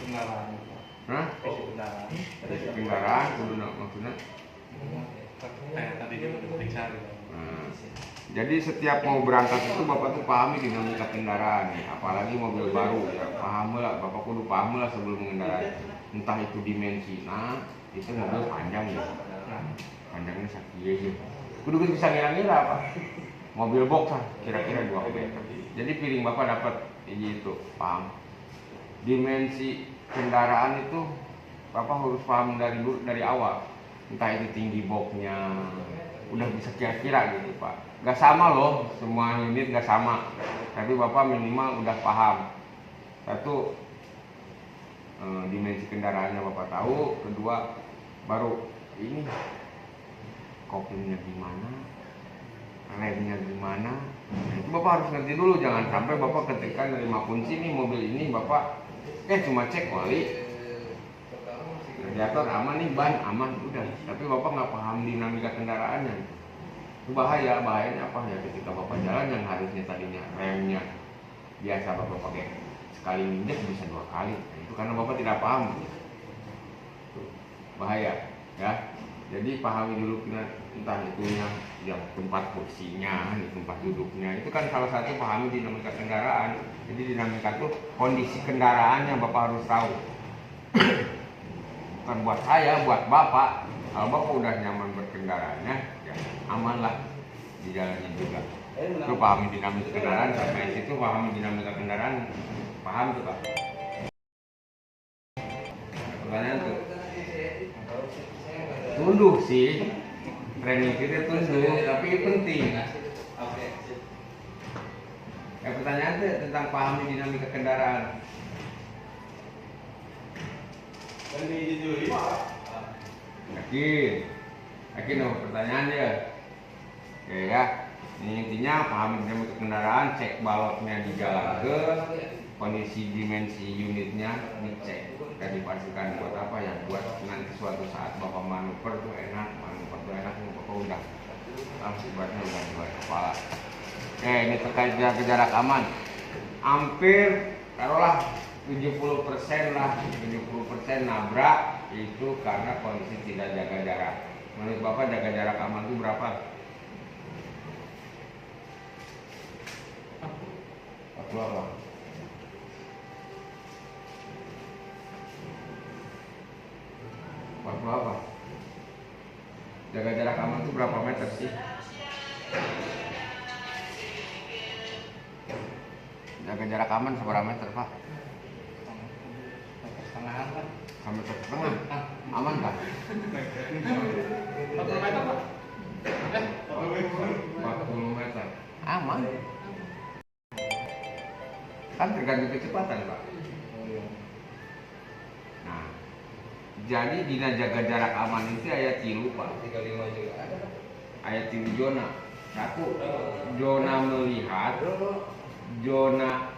S2: Kendaraan.
S1: Hah? Kendaraan kudu maksudnya.
S2: Tadi diperiksa gitu.
S1: Jadi setiap mau berangkat itu Bapak tuh pahami dinamika kendaraan nih. Apalagi mobil baru ya paham lah. Bapak kudu paham lah sebelum mengendarai. Entah itu dimensi. Nah itu mobil panjang ya. Panjangnya sakieu ya. Kudu bisa ngira-ngira apa? Mobil box lah kira-kira 2 meter. Jadi piring Bapak dapat itu paham. Dimensi kendaraan itu Bapak harus paham dari awal. Entah itu tinggi boxnya, udah bisa kira-kira gitu Pak. Gak sama loh, semua unit gak sama. Tapi Bapak minimal udah paham. 1. Dimensi kendaraannya Bapak tahu. 2. Baru ini koplingnya gimana, remnya gimana. Nah, itu Bapak harus ngerti dulu. Jangan sampai Bapak ketika nerima kunci nih mobil ini Bapak cuma cek wali radiator aman nih, ban aman udah. Tapi Bapak nggak paham dinamika kendaraannya. Itu bahayanya apa ya ketika Bapak jalan yang harusnya tadinya remnya biasa Bapak pakai sekali nginjek bisa 2 kali. Nah, itu karena Bapak tidak paham. Bahaya ya. Jadi pahami dulu entah itunya yang tempat kursinya, di tempat duduknya. Itu kan salah satu pahami dinamika kendaraan. Jadi dinamika itu kondisi kendaraan yang Bapak harus tahu. Bukan buat saya, buat Bapak. Kalau Bapak udah nyaman berkendaraannya, ya aman lah di jalannya juga. Itu pahami dinamika kendaraan, sampai situ pahami dinamika kendaraan, paham tuh Pak. Pertanyaan tuh. Tunduk sih, training kita tunduk, tapi penting. Pertanyaan tuh tentang pahami dinamika kendaraan. Yakin dong pertanyaannya. Oke ya, ini intinya pahami dinamika kendaraan, cek baloknya dijalankan, kondisi dimensi unitnya dicek dan dipastikan buat apa ya, buat nanti suatu saat Bapak manuver tuh enak, Bapak udah akibatnya udah buat kepala. Oke, ini terkait jarak aman. Hampir taruhlah 70% lah, 70% nabrak itu karena kondisi tidak jaga jarak. Menurut Bapak jaga jarak aman itu berapa? 40 apa? Apa? Jaga jarak aman itu berapa meter sih? Jaga jarak aman seberapa meter, Pak?
S2: Setengahan kan?
S1: Sampai setengah. Aman kah?
S2: 40 meter Pak?
S1: 40 meter. Aman. Kan tergantung kecepatan, Pak. Nah, jadi dina jaga jarak aman itu ayat tilu, Pak.
S3: 35 juga ada.
S1: Ayat tilu zona. Satu, zona melihat, zona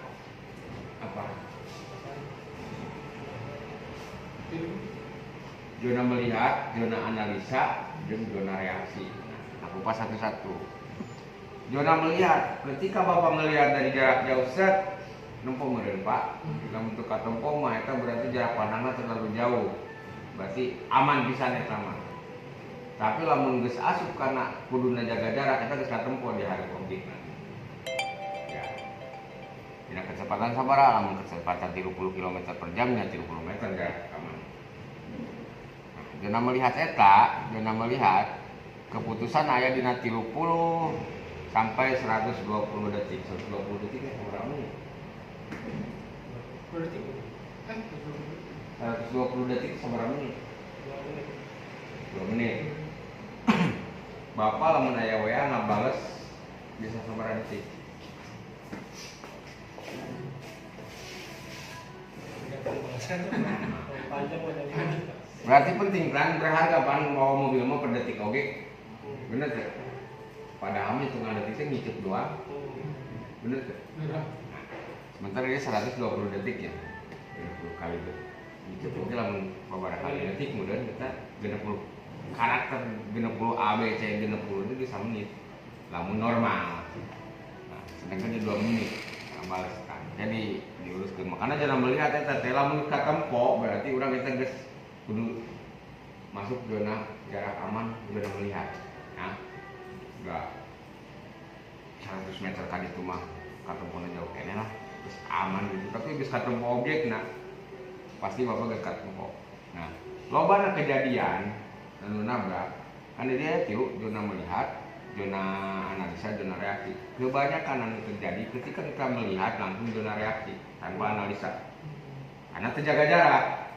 S1: apa? Zona melihat, zona analisa, dan zona reaksi. Nah, aku pas satu-satu. Zona melihat, ketika Bapak melihat dari jarak jauh set, nempo meureun Pak. Lamun teu katempo mah eta berarti jarak pandangna terlalu jauh. Berarti aman pisan eta mah. Tapi lamun geus asup karena kuduna jaga jarak eta geus katempo di hari objekna. Ya. Dina kecepatan sabaraha? Lamun kecepatan 30 km per jam nya 30 meter jarak aman. Zona melihat eta, zona melihat keputusan aya dina 30 sampai 120 detik. 120 detik ya berapa menit? 120 detik seberapa menit? 2 menit. Bapak lamun aya WA ngabales bisa seberapa detik? Berarti penting kan berharga pan mau mobil mau per detik oke. Bener tuh. Padahal hitungan detiknya ngicip doang. Bener tuh. Sementara dia 120 detik ya. 20 kali itu. Ngicip oke lamun beberapa kali detik kemudian kita 60 karakter 60 A B C 60 itu bisa menit. Lamun normal. Nah, sedangkan di 2 menit balas kan. Jadi diuruskan makanya jangan melihat eta teh lamun katempo berarti urang eta geus kudu masuk zona jarak aman zona melihat. Nah, enggak 100 meter kan itu mah katemponya jauh kene lah terus aman gitu tapi geus katempo objek nah pasti Bapak geus katempo. Nah, lobana kejadian anu nabrak kan dia tilu zona melihat zona analisa, zona reaksi. Kebanyakan yang terjadi ketika kita melihat langsung zona reaksi tanpa analisa. Karena terjaga jarak.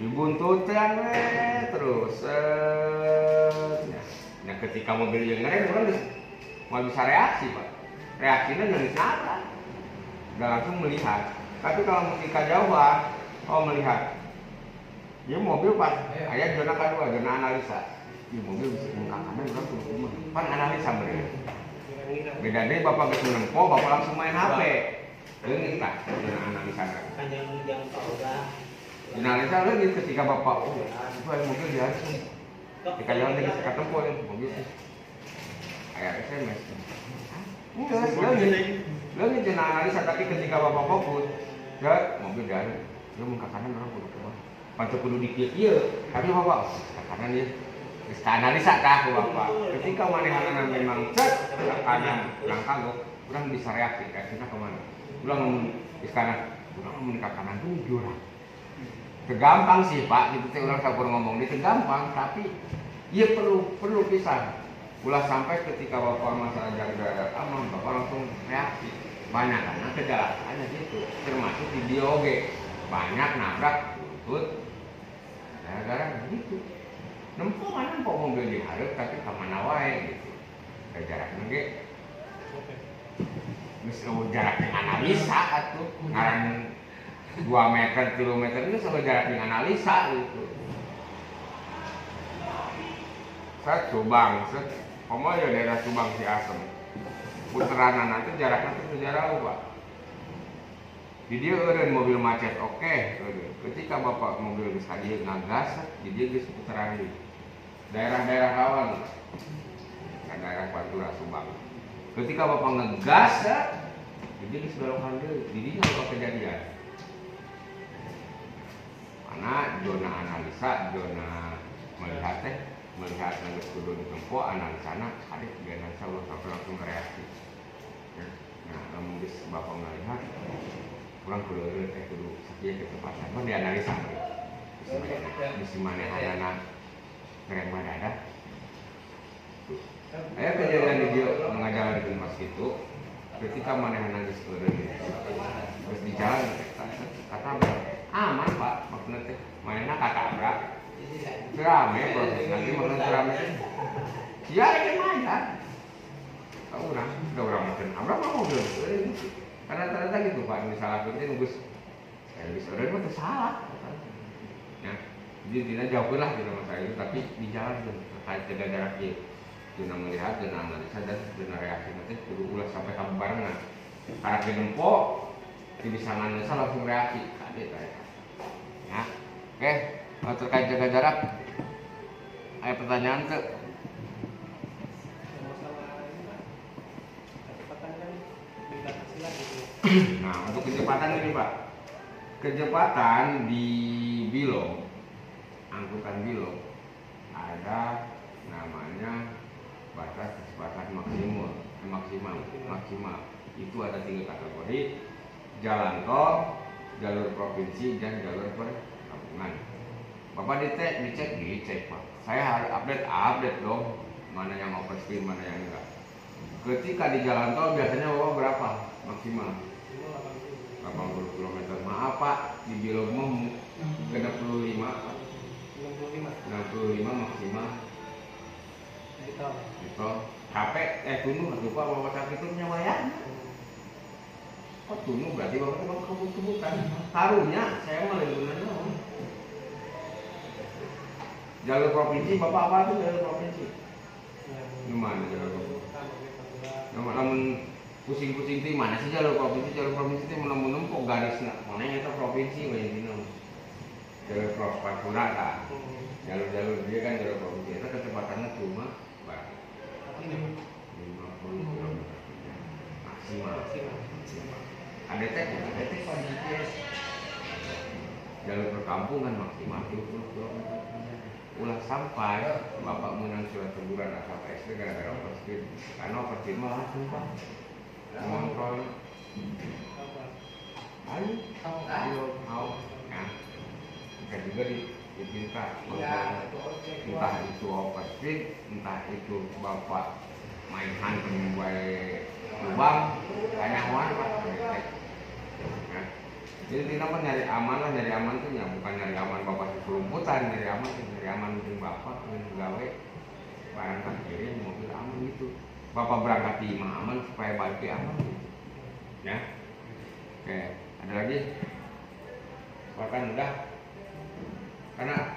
S1: Dibuntutkan terus. Nah, ketika mobil yang lain orang mau bisa reaksi, Pak. Reaksinya jadi apa? Udah langsung melihat. Tapi kalau ketika jauhan, melihat. Dia mobil pas ayat zona kedua, zona analisa. Di mobil bisa mengangkatnya orang tuh pan analisa bener. Beda deh Bapak geus menempo, Bapak langsung main HP. Leungit lah zona analisa.
S3: Kan yang tahu dah.
S1: Analisa lagi ketika Bapak mobil di atas. Ketika jalan dengan katempo mobil aya SMS. Enggak, leungit zona analisa tapi ketika Bapak fokus, mobil jalan. Dia mengangkatnya orang kudu kumaha. Pantu kudu dikieu, tapi Bapak kanan dia geus analisa tah ku Bapak. Ketika manehna memang cet kanan urang kagok, urang bisa reaksi reaksina ka mana. Urang geus kanan, urang mun ka kanan tuh jurang. Tergampang sih Pak, gitu teh urang sakur ngomong di tergampang, tapi ieu perlu pisan. Ulah sampai ketika Bapak masalah jaga aman, Bapak langsung reaksi. Banyak karena kejalakaannya gitu, termasuk di dia oge. Banyak nabrak lutut gara-gara begitu. Nempo mobil diharap tapi kemana wae gitu. Jaraknya ge geus jarak yang analisa atuh. Ngaran 2 meter, 3 meter itu sama jarak yang analisa gitu. Saya Subang, ya daerah Subang si Asem. Puteranan nanti jaraknya itu jauh Pak. Di dia eureun mobil macet oke. Ketika Bapak mobil geus hadieu ngagas, di dia geus putaran deui. Daerah-daerah rawan. Daerah Pantura Subang. Ketika Bapak ngegas, di dia geus belokan deui. Di dinya Bapak kejadian. Karena zona analisa, zona melihat teh melihat nangis kudu ditempo anak sana hadir dia nanti ulah sampai langsung reaksi. Nah, namun bis bapak melihat kurang kudu sekian kecepatan, kan dia analisa. Bisa mana anak keren mana ada. Ayah kejadian di dia mengajar di mas itu, ketika mana nangis terus di jalan kata aman pak, maksudnya teh mana kata berat, rame proses nanti maksudnya rame ya ini aja, tahu orang udah orang makan, abang mau dulu, karena ternyata gitu pak, misalnya kita nunggus, nunggus orang itu salah, ya, jadi tidak jauh lah di masalah itu, tapi di jalan tuh terkait jaga jarak dia. Guna melihat, guna analisa dan guna reaksi nanti kudu ulah sampai kamu barengan. Karena kedempo, bisa analisa langsung reaksi. Kadet ya. Oke, terkait jaga jarak, ada pertanyaan ke?
S3: Masalah ini Pak, kecepatan kan dibatasi lah gitu.
S1: Nah, untuk kecepatan ini Pak, kecepatan di Bilo, angkutan Bilo ada namanya batas kecepatan maksimal itu ada 3 kategori: jalan tol, jalur provinsi, dan jalur perkampungan. Bapak dicek Pak. Saya harus update dong mana yang overspeed, mana yang enggak. Ketika di jalan tol biasanya Bapak berapa maksimal? 80 km. Maaf Pak, di Bilo ke 65 maksimal. Gitu. Capek, tunu atau Pak bawa sakit itu nyawayan. Oh tunu berarti bapak kebut-kebutan. Taruhnya saya malah benar dong. Jalur provinsi bapak apa tuh jalur provinsi? Gimana jalur provinsi? Namun pusing-pusing itu mana sih jalur provinsi? Jalur provinsi itu menumpuk garis mana itu provinsi begini. Jalur Pantura lah. Jalur dia kan jalur provinsi itu kecepatannya cuma 50 km maksimal. Ada tek Pak GPS. Jalur perkampungan maksimal 20 km. Ulah sampai bapak menang surat teguran asal SD gara-gara overspeed. Karena overspeed malah sumpah. Ngontrol. Ayo, mau. Nah, kita juga diminta entah itu overspeed, entah itu bapak main hunting membuat lubang, kanyawan Pak. Nah, jadi tidak nyari aman lah, nyari aman tuh ya bukan nyari aman bapak serumputan, nyari aman mungkin bapak gawe barang kiri mobil aman gitu. Bapak berangkat di aman supaya balik aman gitu. Ya. Oke, ada lagi? Bahkan udah. Karena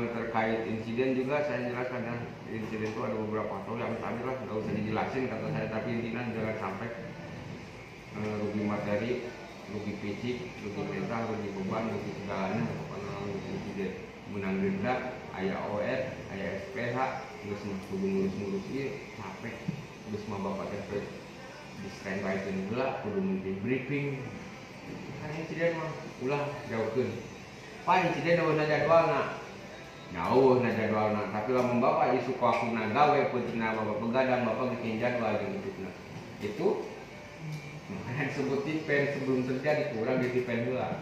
S1: terkait insiden juga saya jelaskan ya, insiden itu ada beberapa faktor yang tadi lah nggak usah dijelasin kata saya, tapi intinya jangan sampai rugi materi, rugi fisik, rugi mental, rugi beban, rugi segalanya karena insiden menang denda, ayah OS, ayah SPH, terus kudu ngurus capek, terus mau bapak capek di standby juga, kudu mimpi briefing, karena insiden mah ulah jauhkan. Pak insiden ada jadwalna, jauh na jadwalna. Tapi lamun bapak isu waktu gawe pentingna bapak begadang bapak bikin jadwal gitu. Itu makanya disebut tipen sebelum terjadi kurang di tipen dua.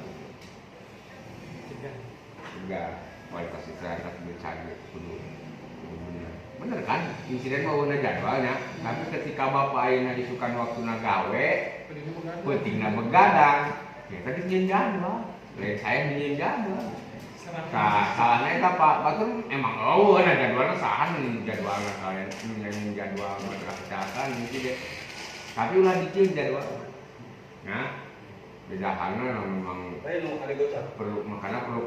S1: Enggak kualitas istirahat bercanda penuh. Bener kan? Insiden mau ada jadwalnya. Tapi ketika bapak ayeuna isukan waktu gawe, pentingna begadang, ya tadi bikin jadwal. Lain saya bikin jadwal. Nah, salahnya itu Pak Batur emang ada jadwalnya sahan jadwalnya kalian nyanyi jadwal masalah kecelakaan gitu deh. Tapi ulah bikin jadwal. Nah, bedakannya memang perlu makanya perlu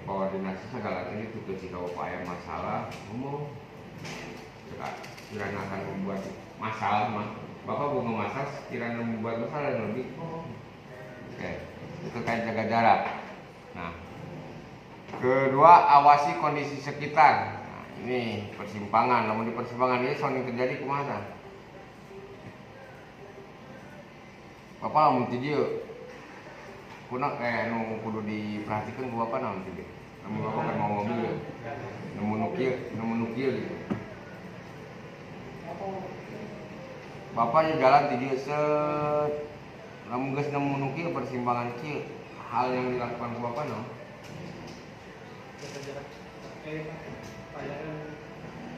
S1: koordinasi segala ini tuh ketika upaya masalah ngomong. Sekiranya akan membuat masalah mah Bapak bukan masalah sekiranya membuat masalah yang lebih. Oke. Itu kan jaga jarak. Nah, kedua awasi kondisi sekitar. Nah, ini persimpangan. Namun di persimpangan ini soalnya terjadi kemana? Bapak mau tidur. Kuna kayak nu kudu diperhatikan gua apa namun tidur. namun bapak kan mau mobil nemu nukil gitu. Bapaknya jalan di dia set, namun geus nemu nukil persimpangan kieu, hal yang dilakukan ke bapak no?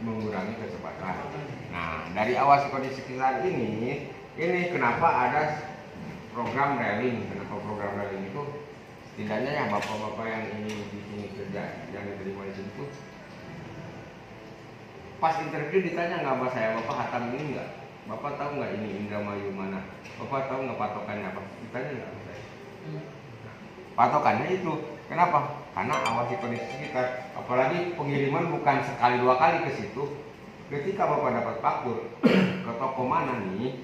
S1: Mengurangi kecepatan. Nah, dari awasi kondisi sekitar ini kenapa ada program railing? Kenapa program railing itu? Setidaknya ya bapak-bapak yang ini di sini kerja, yang diterima di situ, pas interview ditanya nggak bahasa saya, bapak hatam ini nggak? Bapak tahu nggak ini Indramayu mana? Bapak tahu nggak patokannya apa? Ditanya nggak bahasa saya? Patokannya itu, kenapa? Karena awasi kondisi sekitar, apalagi pengiriman bukan sekali dua kali ke situ. Ketika bapak dapat pakur ke toko mana nih,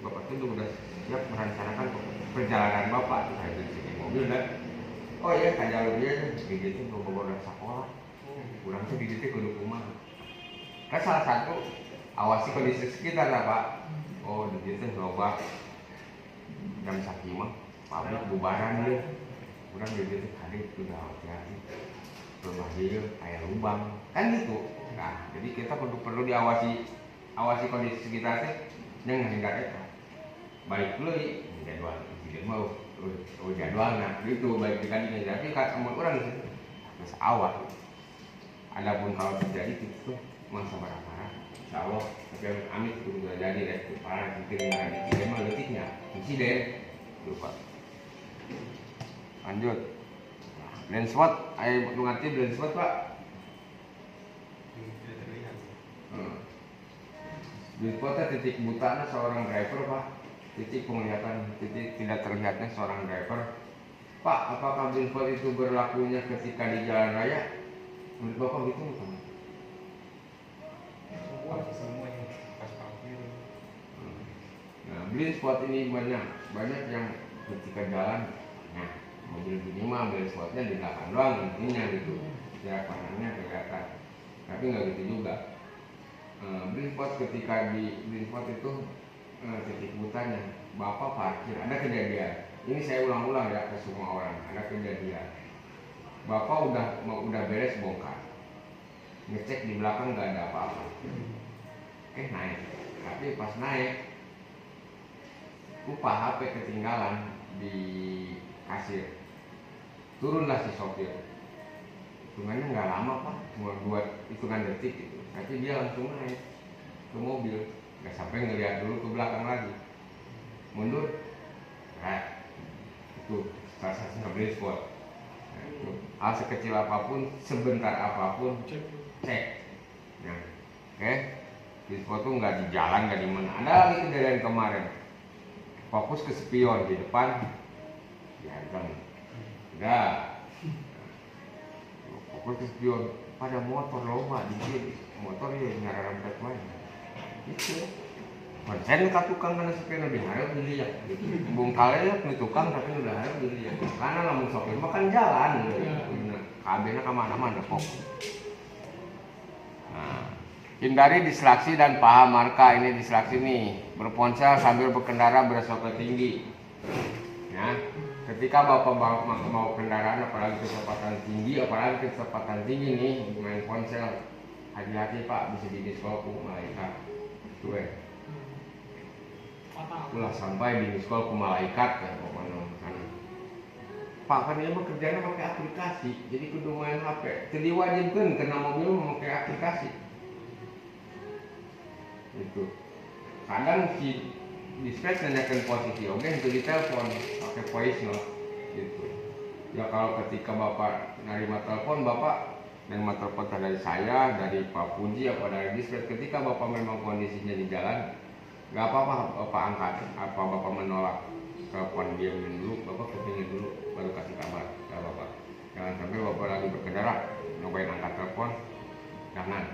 S1: bapak itu udah siap merencanakan perjalanan bapak tuh kayak di mobil dan oh iya kayak dia gitu bawa dari sekolah, kurang tuh di kudu kumaha. Kan salah satu awasi kondisi sekitar lah pak. Oh di situ loba jam sakimah pabrik bubaran dia. Kurang di situ tadi sudah hati-hati. Berbahaya kayak lubang kan gitu. Nah jadi kita perlu diawasi kondisi sekitar teh jangan hindar itu. Baik dulu jadwal tidak mau jadwalnya gitu baik dikali tapi kan sama orang itu terus awal. Adapun kalau terjadi itu masa parah-parah insya Allah tapi amit itu udah jadi itu parah itu tidak mah letiknya insiden lupa lanjut blind spot ayo ngerti blind spot pak blind spotnya titik butanya seorang driver pak titik penglihatan titik tidak terlihatnya seorang driver pak apakah blind spot itu berlakunya ketika di jalan raya menurut bapak gitu bukan?
S4: Semuanya pas parkir.
S1: Nah, blind spot ini banyak yang ketika jalan, nah mobil ini mah blind spotnya di belakang doang intinya gitu, jarak pandangnya kelihatan, tapi nggak gitu juga. Blind spot ketika di blind spot itu titik butanya, bapak parkir, ada kejadian. Ini saya ulang-ulang ya ke semua orang, ada kejadian. Bapak udah beres bongkar, ngecek di belakang nggak ada apa-apa. Naik, tapi pas naik lupa HP ketinggalan di kasir, turunlah si sopir. Hitungannya nggak lama pak, cuma buat hitungan detik gitu. Tapi dia langsung naik ke mobil, nggak sampai ngeliat dulu ke belakang lagi, mundur, itu salah satu blind spot. Hal sekecil apapun, sebentar apapun, cek. Nah, oke. Blind spot tuh nggak di jalan, nggak di mana. Ada lagi kejadian kemarin. Fokus ke spion di depan, dihantam. Udah. Fokus ke spion. Pada motor lomba di sini. Motor ya nyararan pet main. Itu. Konsen ka tukang kana spion lebih harap dilihat. Bungkale ya ke tukang tapi udah harap dilihat. Karena lamun sopir makan jalan. Kabehna ka mana-mana fokus. Nah, hindari distraksi dan paham marka ini distraksi nih. Berponsel sambil berkendara beresiko tinggi. Ya, ketika bapak mau kendaraan apalagi kecepatan tinggi nih main ponsel, hati-hati pak bisa didiskol ku malaikat. Tuh ulah sampai didiskol ku malaikat ya pokoknya kan. Pak kan dia bekerjanya pakai aplikasi, jadi kudu main HP. Jadi wajibkan kena mobil memakai aplikasi. Itu kadang si dispatch nanyakan posisi oke itu di telepon pakai voice note gitu ya. Kalau ketika bapak nerima telepon, bapak nerima telepon dari saya, dari Pak Puji apa dari dispatch, ketika bapak memang kondisinya di jalan nggak apa-apa bapak angkat, apa bapak menolak telepon diamin dulu, bapak kepingin dulu baru kasih kabar ya bapak. Jangan sampai bapak lagi berkendara nyobain angkat telepon, jangan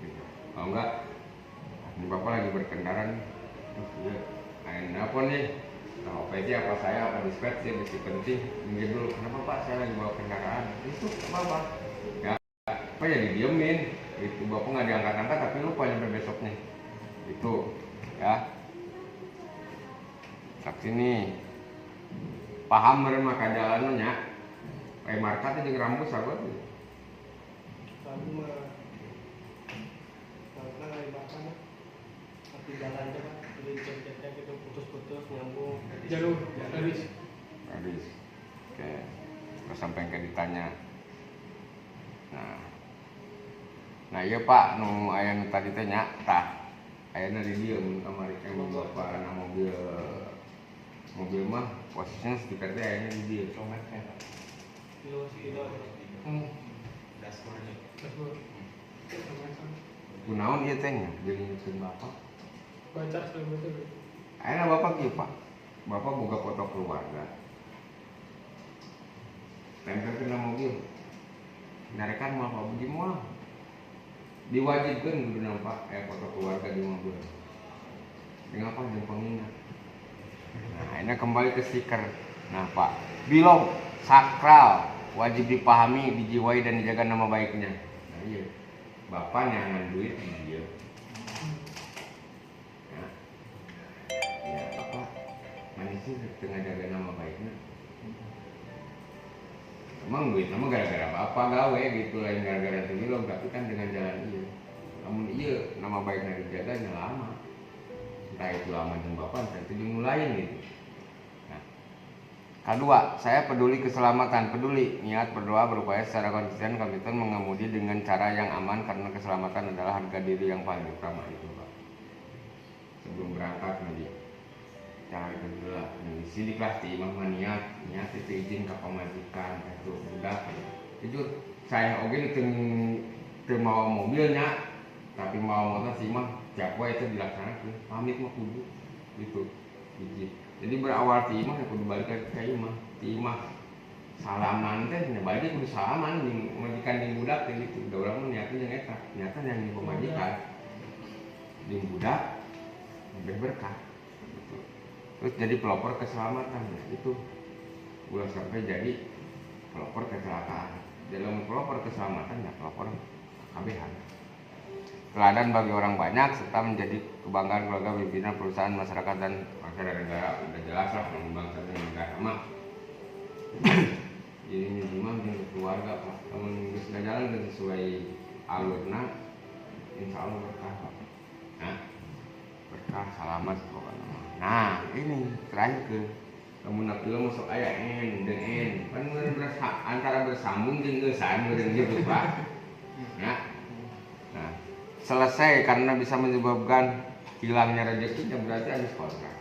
S1: gitu. Kalau enggak ini bapak lagi berkendara nih, ya, main telepon nih, kalau PJ apa saya apa dispatch ya mesti penting, minggir dulu. Kenapa pak saya lagi bawa kendaraan? Itu bapak ya apa ya didiemin, itu bapak nggak diangkat-angkat tapi lupa nyampe besoknya itu ya. Saksi nih paham mereka jalannya markatnya jeung rambut sahabat.
S3: Lalu mah karena lagi makan tapi jalannya kan jadi chat-chatnya gitu putus-putus nyambung
S2: Jalur habis.
S1: Habis. Oke. Terus sampai ke ditanya. Nah iya Pak, nu aya nu tadi teh nya tah. Ayeuna di dieu mun kamari emang bapak anak mobil mah posisinya stiker teh ayeuna di dieu.
S2: Cometnya Pak.
S3: kilo kilo
S4: Dashboardnya.
S2: Dashboard.
S1: Kunaon ieu teh nya jeung nyusun bapak.
S2: Baca sebelum itu.
S1: Ayeuna bapak kieu Pak. Bapak boga foto keluarga. Tempelkeun na mobil. Narekan moal Pak Budi moal. Diwajibkeun kudu nampak foto keluarga di mobil. Dengan apa? Dengan pengingat. Nah, ini kembali ke stiker. Nah, Pak, bilog sakral, wajib dipahami, dijiwai dan dijaga nama baiknya. Nah, iya. Bapak nyangan duit di dia. Ya. Ya, Bapak manusia tengah jaga nama baiknya. Emang duit nama gara-gara bapak gawe gitu lain gara-gara itu bilog, tapi kan dengan jalan iya. Namun iya nama baiknya dijaganya lama. Entah itu lama dengan bapak, entah itu dimulain gitu. Nah, kedua, saya peduli keselamatan, peduli niat berdoa berupaya secara konsisten komitmen mengemudi dengan cara yang aman karena keselamatan adalah harga diri yang paling utama itu Pak. Sebelum berangkat nanti cara kedua sidik lah di imam niat itu izin ke pemajikan itu budak itu saya oke teu mau mobilnya tapi mau motor si imam jakwa itu dilaksanakan pamit mah kudu gitu izin. Jadi berawal ti imam kudu balik ke imam ti imam salaman teh balik kudu salaman jeung majikan jeung budak teh gitu da urang mah niatna jeung eta niatna yang di pemajikan jeung budak berkah. Terus jadi pelopor keselamatan ya, itu ulah sampai jadi pelopor kecelakaan. Dalam pelopor keselamatan ya pelopor kabehan. Teladan bagi orang banyak serta menjadi kebanggaan keluarga pimpinan perusahaan masyarakat dan bangsa dan negara. Udah jelas lah bangsa dan negara mah. Jadi ini mah dengan keluarga Pak. Kalau geus jalan sesuai alurna insya Allah berkah Pak. Nah, berkah selamat pokoknya. Nah ini terakhir ke kamu nak film masuk ayat n kan antara bersambung jeung geusan meureun gitu Pak. Ya. Nah, selesai karena bisa menyebabkan hilangnya rezeki yang berarti habis kontrak.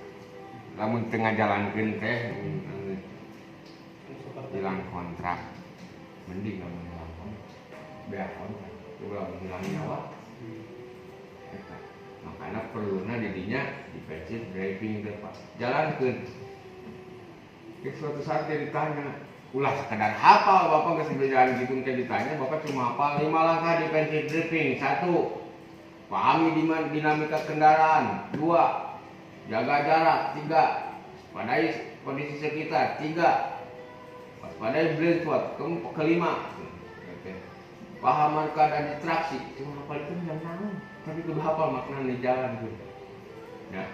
S1: Lamun tengah jalankeun teh hilang kontrak. Mending lamun hilang kontrak. Beak kontrak. Ulah hilang nyawa. Makanya perlunya didinya defensive driving itu Pak. Jalankeun. Suatu saat dia ditanya, ulah sekedar hafal Bapak geus berjalan gitu teh ditanya, Bapak cuma hafal 5 langkah defensive driving. 1. Pahami dinamika kendaraan. 2. Jaga jarak. 3. Waspadai kondisi sekitar. 3. Waspadai blind spot. 5. Paham keadaan distraksi. Cuma hafal itu yang tahu. Tapi kudu hafal makna di jalan tuh. Ya.